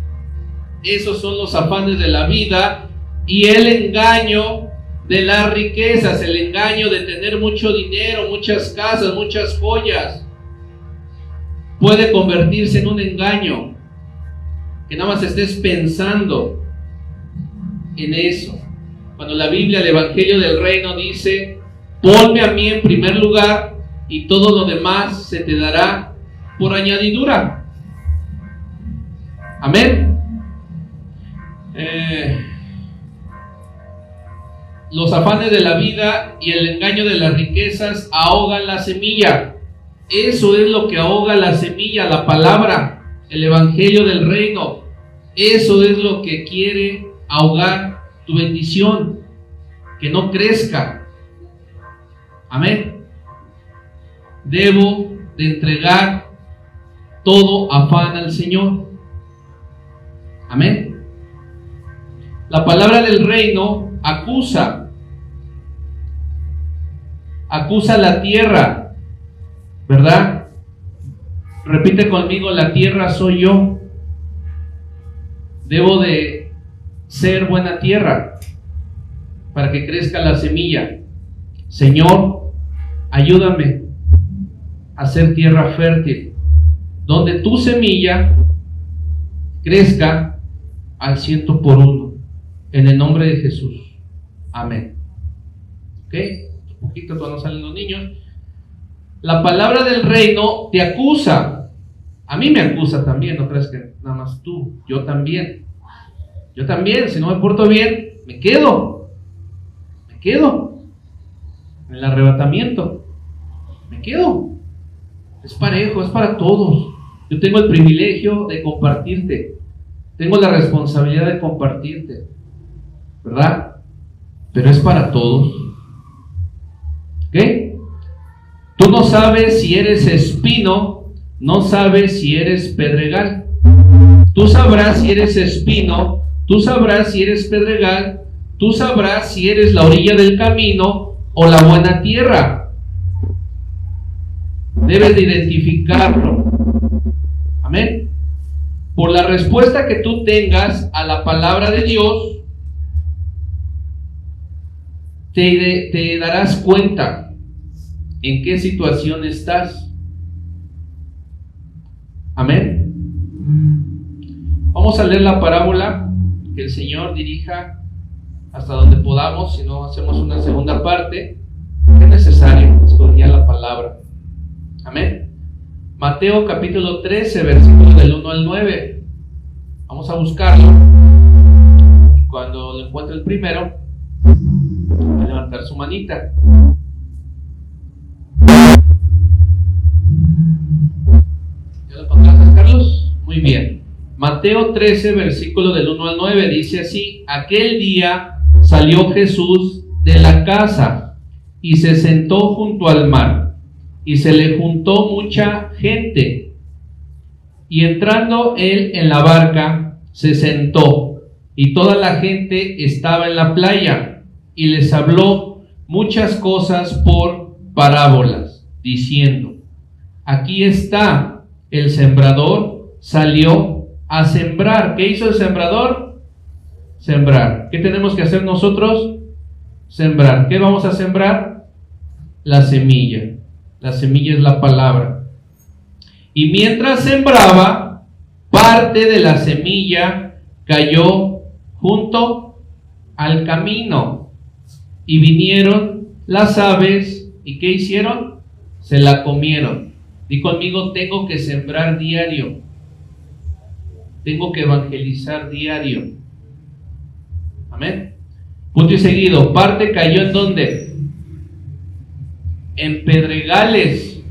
Esos son los afanes de la vida y el engaño de las riquezas, el engaño de tener mucho dinero, muchas casas, muchas joyas. Puede convertirse en un engaño, que nada más estés pensando en eso. Cuando la Biblia, el Evangelio del Reino dice, ponme a mí en primer lugar y todo lo demás se te dará por añadidura. Amén. Los afanes de la vida y el engaño de las riquezas ahogan la semilla. Eso es lo que ahoga la semilla, la palabra, el Evangelio del Reino. Eso es lo que quiere ahogar tu bendición, que no crezca. Amén. Debo de entregar todo afán al Señor. Amén. La palabra del reino acusa la tierra, ¿verdad? Repite conmigo, la tierra soy yo. Debo de ser buena tierra para que crezca la semilla. Señor, ayúdame a ser tierra fértil, donde tu semilla crezca al 100%, en el nombre de Jesús. Amén. ¿Ok? Un poquito cuando salen los niños. La palabra del reino te acusa. A mí me acusa también, no crees que nada más tú, yo también. Yo también, si no me porto bien, me quedo en el arrebatamiento, me quedo. Es parejo, es para todos. Yo tengo el privilegio de compartirte, tengo la responsabilidad de compartirte, ¿verdad? Pero es para todos. ¿Ok? Tú no sabes si eres espino, no sabes si eres pedregal. Tú sabrás si eres espino, tú sabrás si eres pedregal, tú sabrás si eres la orilla del camino o la buena tierra. Debes de identificarlo. Amén. Por la respuesta que tú tengas a la palabra de Dios, te darás cuenta en qué situación estás. Amén. Vamos a leer la parábola, que el Señor dirija hasta donde podamos. Si no, hacemos una segunda parte. Es necesario estudiar la palabra. Amén. Mateo capítulo 13, versículos del 1 al 9. Vamos a buscarlo. Y cuando lo encuentre el primero, va a levantar su manita. ¿Ya lo encontraste, Carlos? Muy bien. Mateo 13, versículo del 1 al 9, dice así: aquel día salió Jesús de la casa y se sentó junto al mar, y se le juntó mucha gente. Y entrando él en la barca, se sentó, y toda la gente estaba en la playa, y les habló muchas cosas por parábolas. diciendo: aquí está el sembrador, salió a sembrar. ¿Qué hizo el sembrador? Sembrar. ¿Qué tenemos que hacer nosotros? Sembrar. ¿Qué vamos a sembrar? La semilla. La semilla es la palabra. Y mientras sembraba, parte de la semilla cayó junto al camino. Y vinieron las aves, ¿y qué hicieron? Se la comieron. Di conmigo: tengo que sembrar diario. Tengo que evangelizar diario. Amén. Punto y seguido. Parte cayó ¿en dónde? En pedregales,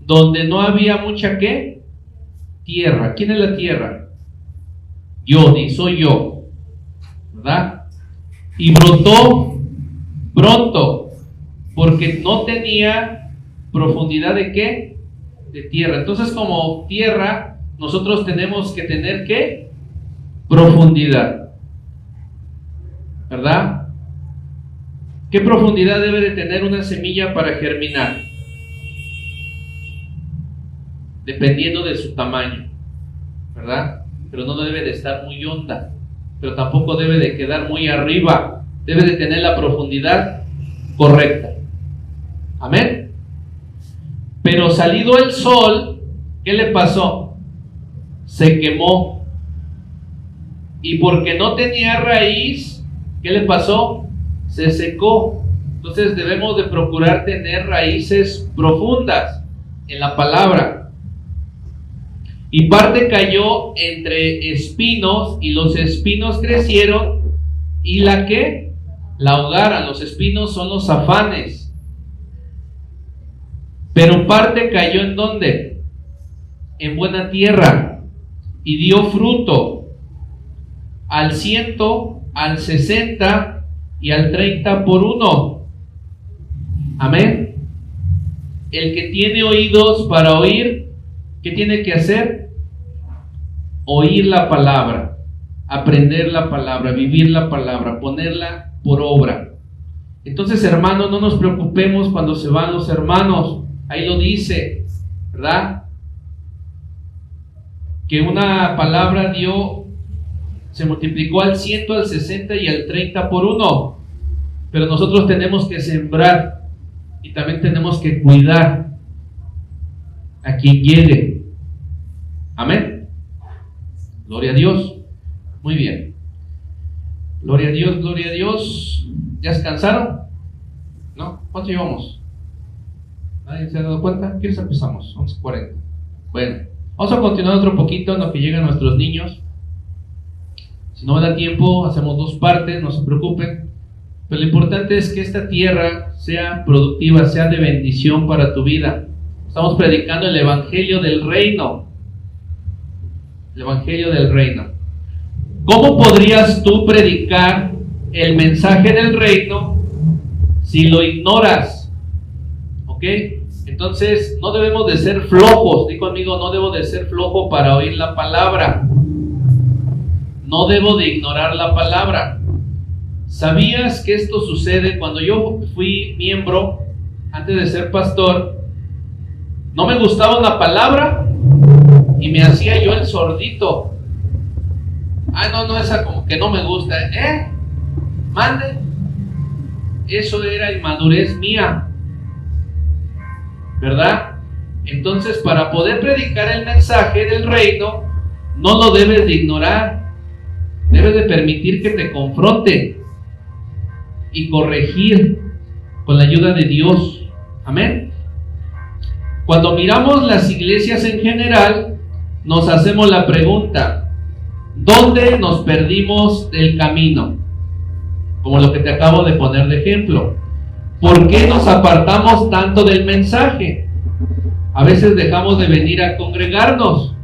donde no había mucha ¿qué? Tierra. ¿Quién es la tierra? Yo, soy yo, ¿verdad? Y brotó pronto, porque no tenía profundidad ¿de qué? De tierra. Entonces, como tierra, nosotros tenemos que tener ¿qué? Profundidad, ¿verdad? ¿Qué profundidad debe de tener una semilla para germinar? Dependiendo de su tamaño, ¿verdad? Pero no debe de estar muy honda, pero tampoco debe de quedar muy arriba. Debe de tener la profundidad correcta. Amén. Pero salido el sol, ¿qué le pasó? Se quemó. Y porque no tenía raíz, ¿qué le pasó? Se secó. Entonces debemos de procurar tener raíces profundas en la palabra. Y parte cayó entre espinos, y los espinos crecieron, y la ¿qué? La ahogaron. Los espinos son los afanes. Pero parte cayó ¿en dónde? En buena tierra, y dio fruto al 100, al 60 y al 30 por uno. Amén. El que tiene oídos para oír, ¿qué tiene que hacer? Oír la palabra, aprender la palabra, vivir la palabra, ponerla por obra. Entonces, hermanos, no nos preocupemos cuando se van los hermanos. Ahí lo dice, ¿verdad? Que una palabra se multiplicó al 100, al 60 y al 30 por uno. Pero nosotros tenemos que sembrar y también tenemos que cuidar a quien llegue. Amén. Gloria a Dios. Muy bien. Gloria a Dios, gloria a Dios. ¿Ya descansaron? ¿No? ¿Cuánto llevamos? ¿Nadie se ha dado cuenta? ¿Qué hora empezamos? 11:40. Bueno, vamos a continuar otro poquito en lo que llegan nuestros niños. Si no me da tiempo, hacemos 2 partes, no se preocupen. Pero lo importante es que esta tierra sea productiva, sea de bendición para tu vida. Estamos predicando el Evangelio del Reino. El Evangelio del Reino. ¿Cómo podrías tú predicar el mensaje del reino si lo ignoras? ¿Ok? Entonces, no debemos de ser flojos. Di conmigo: no debo de ser flojo para oír la palabra. No debo de ignorar la palabra. ¿Sabías que esto sucede? Cuando yo fui miembro, antes de ser pastor, no me gustaba una palabra y me hacía yo el sordito. No, esa como que no me gusta. Mande. Eso era inmadurez mía, ¿verdad? Entonces, para poder predicar el mensaje del reino, no lo debes de ignorar. Debes de permitir que te confronte y corregir con la ayuda de Dios. Amén. Cuando miramos las iglesias en general, nos hacemos la pregunta: ¿dónde nos perdimos del camino? Como lo que te acabo de poner de ejemplo. ¿Por qué nos apartamos tanto del mensaje? A veces dejamos de venir a congregarnos.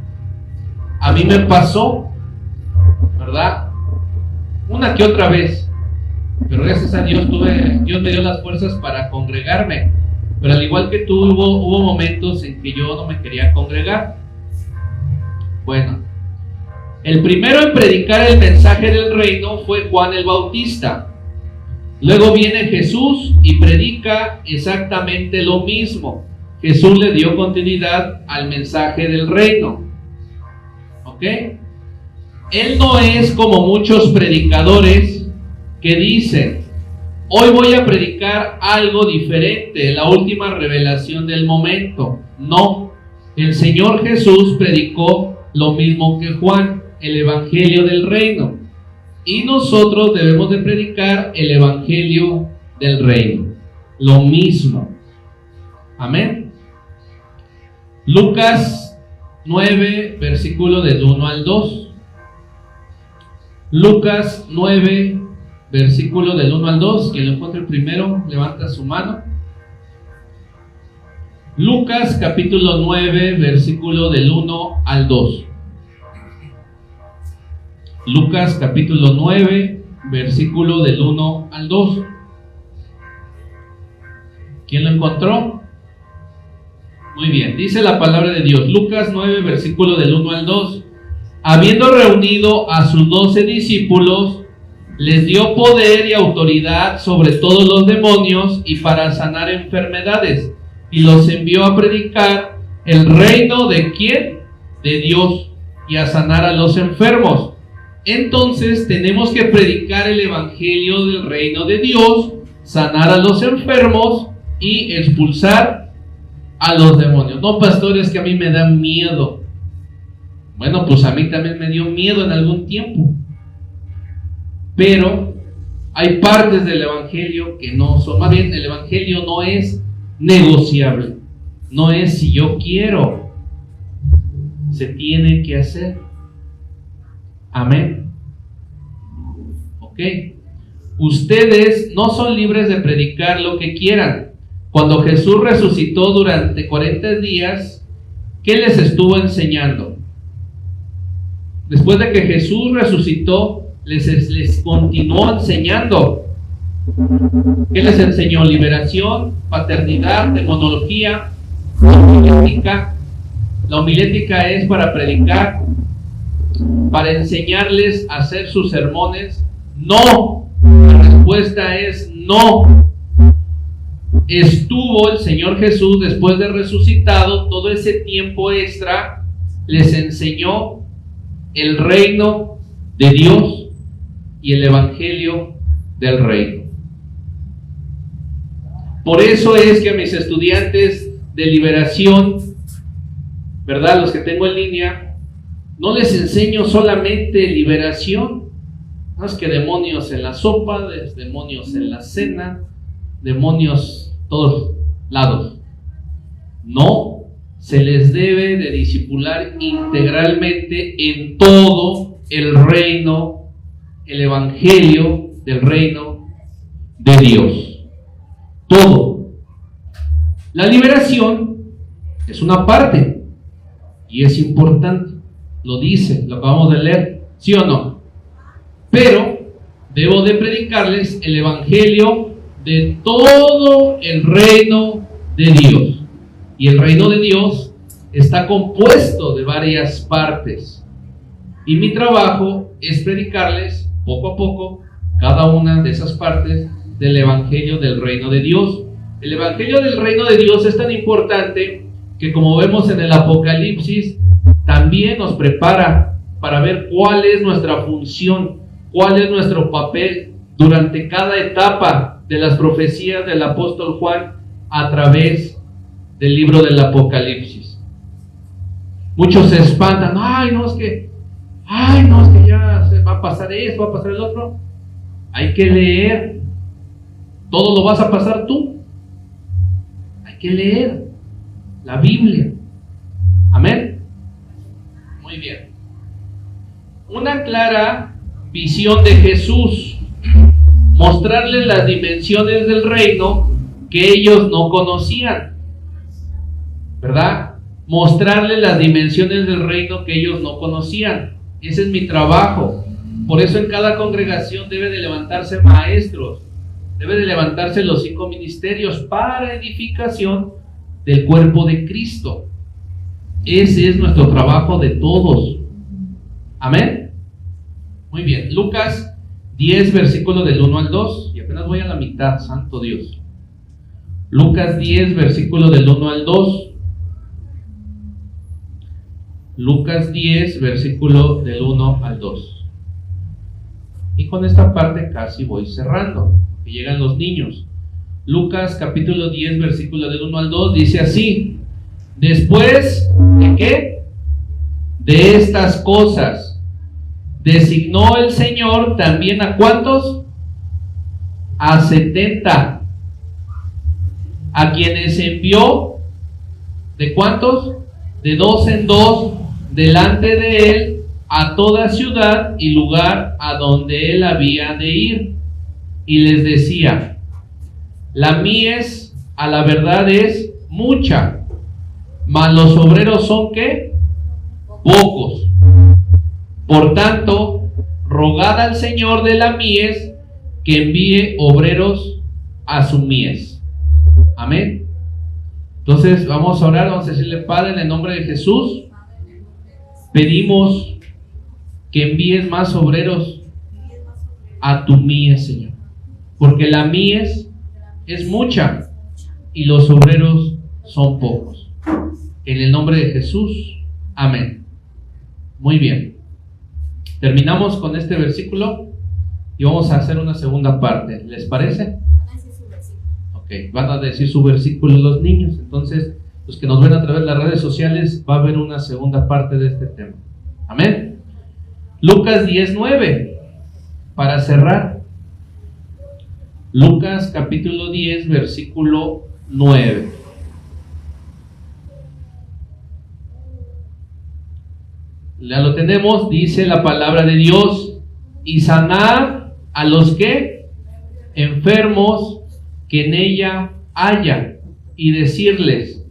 A mí me pasó, ¿verdad? Una que otra vez. Pero gracias a Dios Dios me dio las fuerzas para congregarme. Pero al igual que tú, hubo momentos en que yo no me quería congregar. Bueno, el primero en predicar el mensaje del reino fue Juan el Bautista. Luego viene Jesús y predica exactamente lo mismo. Jesús le dio continuidad al mensaje del reino. ¿Ok? Él no es como muchos predicadores que dicen: hoy voy a predicar algo diferente, la última revelación del momento. No, el Señor Jesús predicó lo mismo que Juan, el evangelio del reino. Y nosotros debemos de predicar el evangelio del reino. Lo mismo. Amén. Lucas 9, versículo del 1 al 2. Lucas 9, versículo del 1 al 2. Quien lo encuentre primero, levanta su mano. Lucas capítulo 9, versículo del 1 al 2. Lucas capítulo 9, versículo del 1 al 2. ¿Quién lo encontró? Muy bien, dice la palabra de Dios. Lucas 9, versículo del 1 al 2. Habiendo reunido a sus 12 discípulos, les dio poder y autoridad sobre todos los demonios y para sanar enfermedades, y los envió a predicar el reino de ¿quién? De Dios, y a sanar a los enfermos. Entonces tenemos que predicar el evangelio del reino de Dios, sanar a los enfermos y expulsar a los demonios. No, pastores, que a mí me da miedo. Bueno, pues a mí también me dio miedo en algún tiempo. Pero hay partes del evangelio que no son. Más bien, el evangelio no es negociable. No es si yo quiero. Se tiene que hacer. Amén. Ok. Ustedes no son libres de predicar lo que quieran. Cuando Jesús resucitó durante 40 días, ¿qué les estuvo enseñando? Después de que Jesús resucitó, les continuó enseñando. ¿Qué les enseñó? Liberación, paternidad, demonología, homilética. La homilética es para predicar, para enseñarles a hacer sus sermones. No, la respuesta es no. Estuvo el Señor Jesús, después de resucitado, todo ese tiempo extra, les enseñó el reino de Dios y el evangelio del reino. Por eso es que a mis estudiantes de liberación, ¿verdad?, los que tengo en línea, no les enseño solamente liberación. No es que demonios en la sopa, demonios en la cena, demonios todos lados. No, se les debe de discipular integralmente en todo el reino, el evangelio del reino de Dios. Todo. La liberación es una parte y es importante. Lo dice, lo acabamos de leer, ¿sí o no? Pero debo de predicarles el evangelio de todo el reino de Dios. Y el reino de Dios está compuesto de varias partes. Y mi trabajo es predicarles poco a poco cada una de esas partes del evangelio del reino de Dios. El evangelio del reino de Dios es tan importante que, como vemos en el Apocalipsis, también nos prepara para ver cuál es nuestra función, cuál es nuestro papel durante cada etapa de las profecías del apóstol Juan a través del libro del Apocalipsis. Muchos se espantan. Ay, no, es que ya se va a pasar esto, va a pasar el otro. Hay que leer. Todo lo vas a pasar tú. Hay que leer la Biblia. Amén. Muy bien. Una clara visión de Jesús, mostrarles las dimensiones del reino que ellos no conocían, ¿verdad? Mostrarles las dimensiones del reino que ellos no conocían. Ese es mi trabajo. Por eso en cada congregación debe de levantarse maestros, debe de levantarse los 5 ministerios para edificación del cuerpo de Cristo. Ese es nuestro trabajo de todos. Amén. Muy bien. Lucas 10, versículo del 1 al 2. Y apenas voy a la mitad, santo Dios. Lucas 10, versículo del 1 al 2. Lucas 10, versículo del 1 al 2. Y con esta parte casi voy cerrando, que llegan los niños. Lucas capítulo 10, versículo del 1 al 2, dice así: después de ¿qué? De estas cosas, designó el Señor también ¿a cuántos? A 70, a quienes envió, ¿de cuántos? De 2 en 2, delante de él, a toda ciudad y lugar a donde él había de ir. Y les decía: la mies a la verdad es mucha, mas los obreros son ¿qué? Pocos. Por tanto, rogad al Señor de la mies que envíe obreros a su mies. Amén. Entonces vamos a orar, vamos a decirle: Padre, en el nombre de Jesús, pedimos que envíes más obreros a tu mies, Señor, porque la mies es mucha y los obreros son pocos. En el nombre de Jesús, amén. Muy bien, terminamos con este versículo y vamos a hacer una segunda parte. ¿Les parece? Ok, van a decir su versículo los niños. Entonces, los que nos ven a través de las redes sociales, va a haber una segunda parte de este tema. Amén. Lucas 10:9, para cerrar. Lucas capítulo 10, versículo 9. Ya lo tenemos, dice la palabra de Dios: y sanad a los que enfermos que en ella haya, y decirles,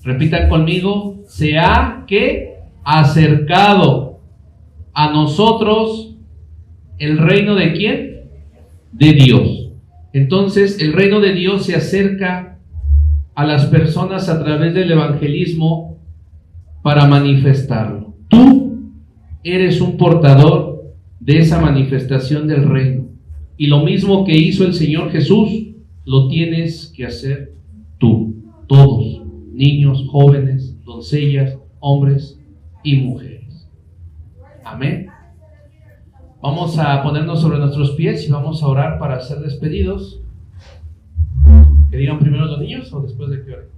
repitan conmigo, se ha que acercado a nosotros el reino de ¿quién? De Dios. Entonces el reino de Dios se acerca a las personas a través del evangelismo para manifestarlo. Tú eres un portador de esa manifestación del reino, y lo mismo que hizo el Señor Jesús lo tienes que hacer tú. Todos, niños, jóvenes, doncellas, hombres y mujeres. Amén. Vamos a ponernos sobre nuestros pies y vamos a orar para ser despedidos. ¿Que digan primero los niños o después de que oren?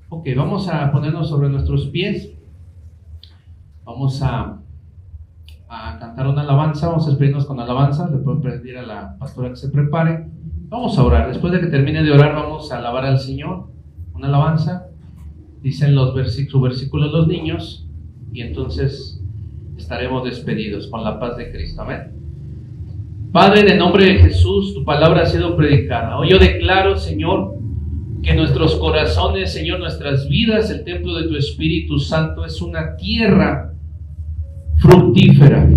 Ok, vamos a ponernos sobre nuestros pies. Vamos a cantar una alabanza. Vamos a despedirnos con alabanza. Le puedo pedir a la pastora que se prepare. Vamos a orar. Después de que termine de orar, vamos a alabar al Señor. Una alabanza. Dicen su versículo los niños. Y entonces estaremos despedidos con la paz de Cristo. Amén. Padre, en el nombre de Jesús, tu palabra ha sido predicada. Hoy yo declaro, Señor, que nuestros corazones, Señor, nuestras vidas, el templo de tu Espíritu Santo, es una tierra fructífera,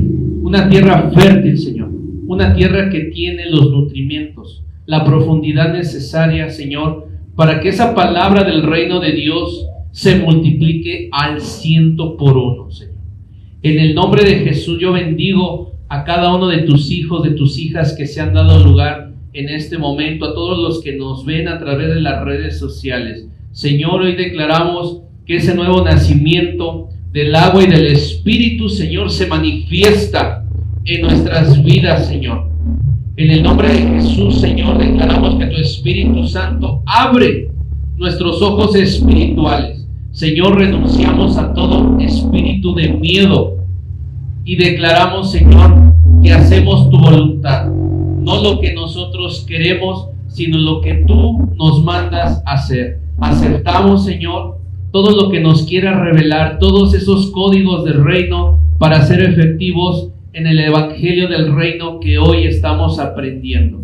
una tierra fértil, Señor, una tierra que tiene los nutrimientos, la profundidad necesaria, Señor, para que esa palabra del reino de Dios se multiplique al 100%, Señor. En el nombre de Jesús yo bendigo a cada uno de tus hijos, de tus hijas que se han dado lugar en este momento, a todos los que nos ven a través de las redes sociales. Señor, hoy declaramos que ese nuevo nacimiento del agua y del Espíritu, Señor, se manifiesta en nuestras vidas, Señor. En el nombre de Jesús, Señor, declaramos que tu Espíritu Santo abre nuestros ojos espirituales. Señor, renunciamos a todo espíritu de miedo y declaramos, Señor, que hacemos tu voluntad. No lo que nosotros queremos, sino lo que tú nos mandas hacer. Aceptamos, Señor, todo lo que nos quiera revelar, todos esos códigos del reino para ser efectivos en el evangelio del reino que hoy estamos aprendiendo.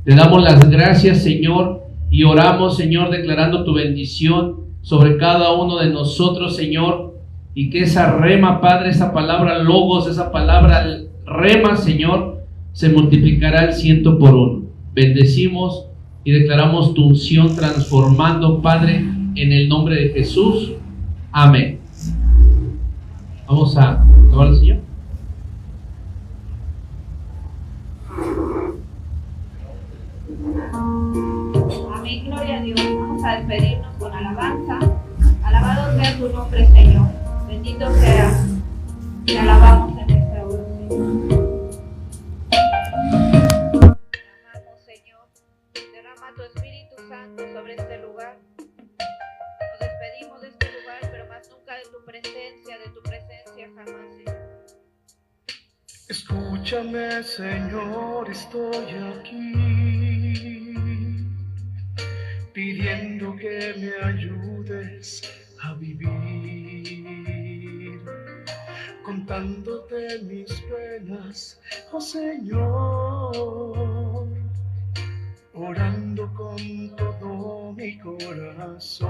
Te damos las gracias, Señor, y oramos, Señor, declarando tu bendición sobre cada uno de nosotros, Señor, y que esa rema, Padre, esa palabra logos, esa palabra rema, Señor, se multiplicará al 100%. Bendecimos y declaramos tu unción transformando, Padre, en el nombre de Jesús. Amén. Vamos a alabar al Señor. Amén, gloria alabamos en esta hora, Señor. Amamos, Señor. Derrama tu Espíritu Santo sobre este lugar. Nos despedimos de este lugar, pero más nunca de tu presencia jamás, Señor. Escúchame, Señor, estoy aquí, pidiendo que me ayudes a vivir, contándote mis penas, oh Señor, orando con todo mi corazón.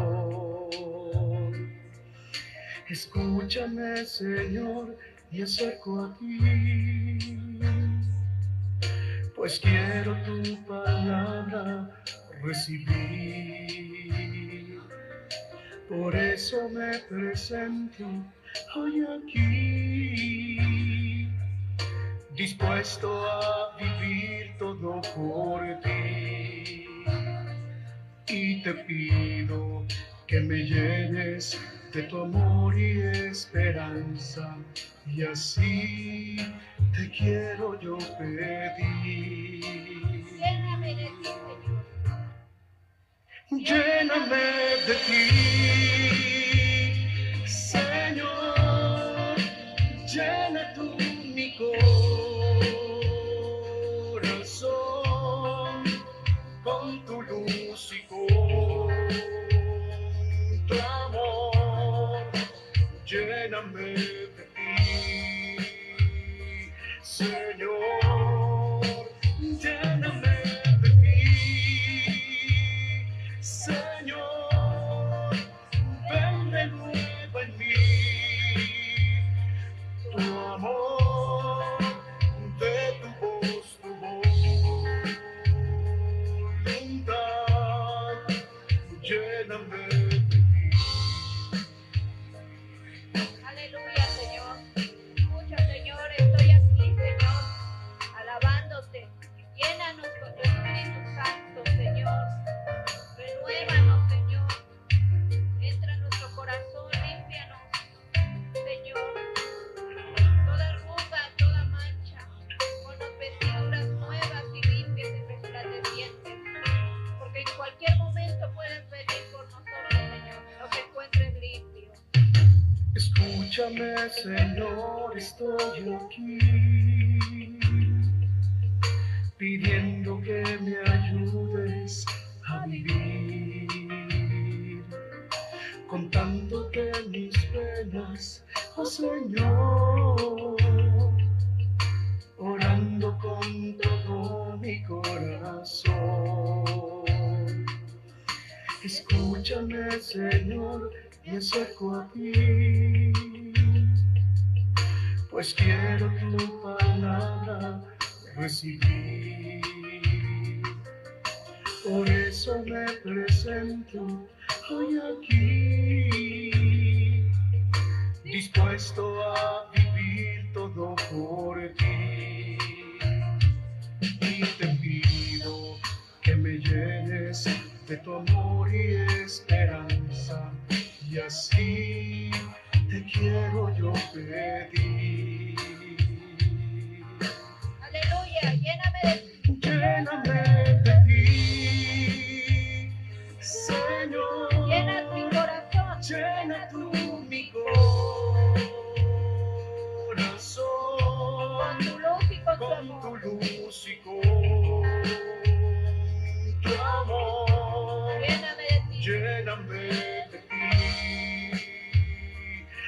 Escúchame, Señor, me acerco a ti, pues quiero tu palabra recibir. Por eso me presento hoy aquí, dispuesto a vivir todo por ti. Y te pido que me llenes de tu amor y esperanza, y así te quiero yo pedir. Lléname de ti, Señor. Lléname de ti, Señor, llena tú mi corazón con tu luz y con tu amor. Lléname de ti, Señor, lléname de ti, Señor, ven renueva en mí tu amor, de tu voz, tu voluntad, lléname de ti. Aleluya, Señor. Escucha, Señor, estoy aquí, Señor, alabándote. Llénanos con tu Espíritu Santo, Señor. Renuévanos, Señor. Entra en nuestro corazón, límpianos, Señor. Toda arruga, toda mancha, ponnos vestiduras nuevas y limpias y resplandecientes. Porque en cualquier momento puedes venir por nosotros, Señor. Nos encuentres limpios. Escúchame, Señor, estoy aquí, pidiendo que me ayudes a vivir, contándote mis penas, oh Señor, orando con todo mi corazón. Escúchame, Señor, me acerco a ti, pues quiero tu palabra recibir. Por eso me presento hoy aquí, dispuesto a vivir todo por ti. Y te pido que me llenes de tu amor y esperanza, y así te quiero yo pedir. Aleluya, lléname de ti. Lléname de ti, Señor. Llena mi corazón. Llena tú mi corazón Con tu luz y con tu con amor. tu luz y con tu amor. Lléname de ti. Lléname de ti,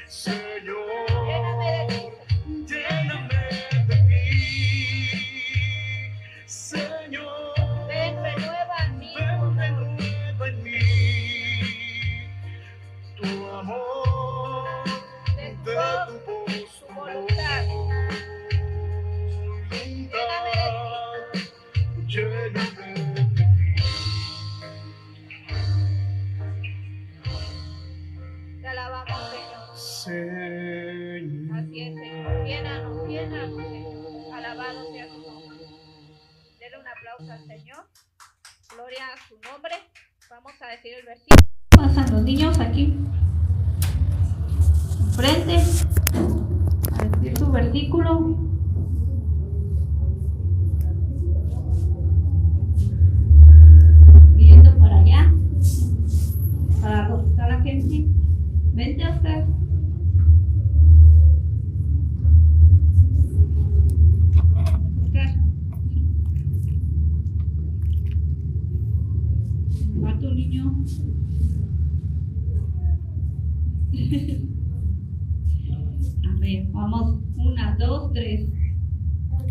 Señor. Lléname de ti. Lléname de ti, Señor. Ven, renueva en mí. Ven, renueva en mí tu amor, De tu de voz, tu voz, tu voluntad. Lléname de ti. Te alabamos, Señor. Así es, Señor. Señor. Llénanos, Señor. Alabado sea tu nombre. Denle un aplauso al Señor. Gloria a su nombre. Vamos a decir el versículo. Pasan los niños aquí. Enfrente. A decir su su versículo. Viendo para allá, para donde está la gente. Vente a usted. Va tu niño. A ver, vamos. 1, 2, 3.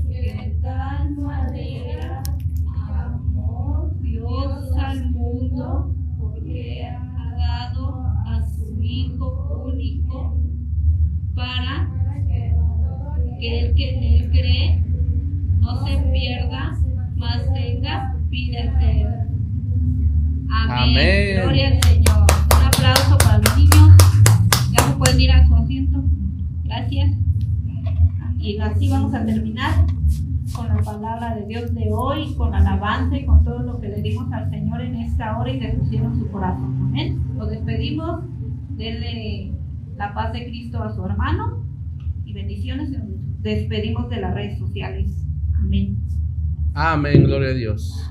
De tal manera amó Dios al mundo que ha dado a su Hijo único para que el que en él cree no se pierda, mas tenga vida eterna. Amén. Amén. Gloria al Señor. Un aplauso para los niños. Ya se pueden ir a su asiento. Gracias. Y así vamos a terminar con la palabra de Dios de hoy, con alabanza y con todo lo que le dimos al Señor en esta hora y depusieron su corazón. Amén. Lo despedimos. Denle la paz de Cristo a su hermano y bendiciones. Nos despedimos de las redes sociales. Amén. Amén, gloria a Dios.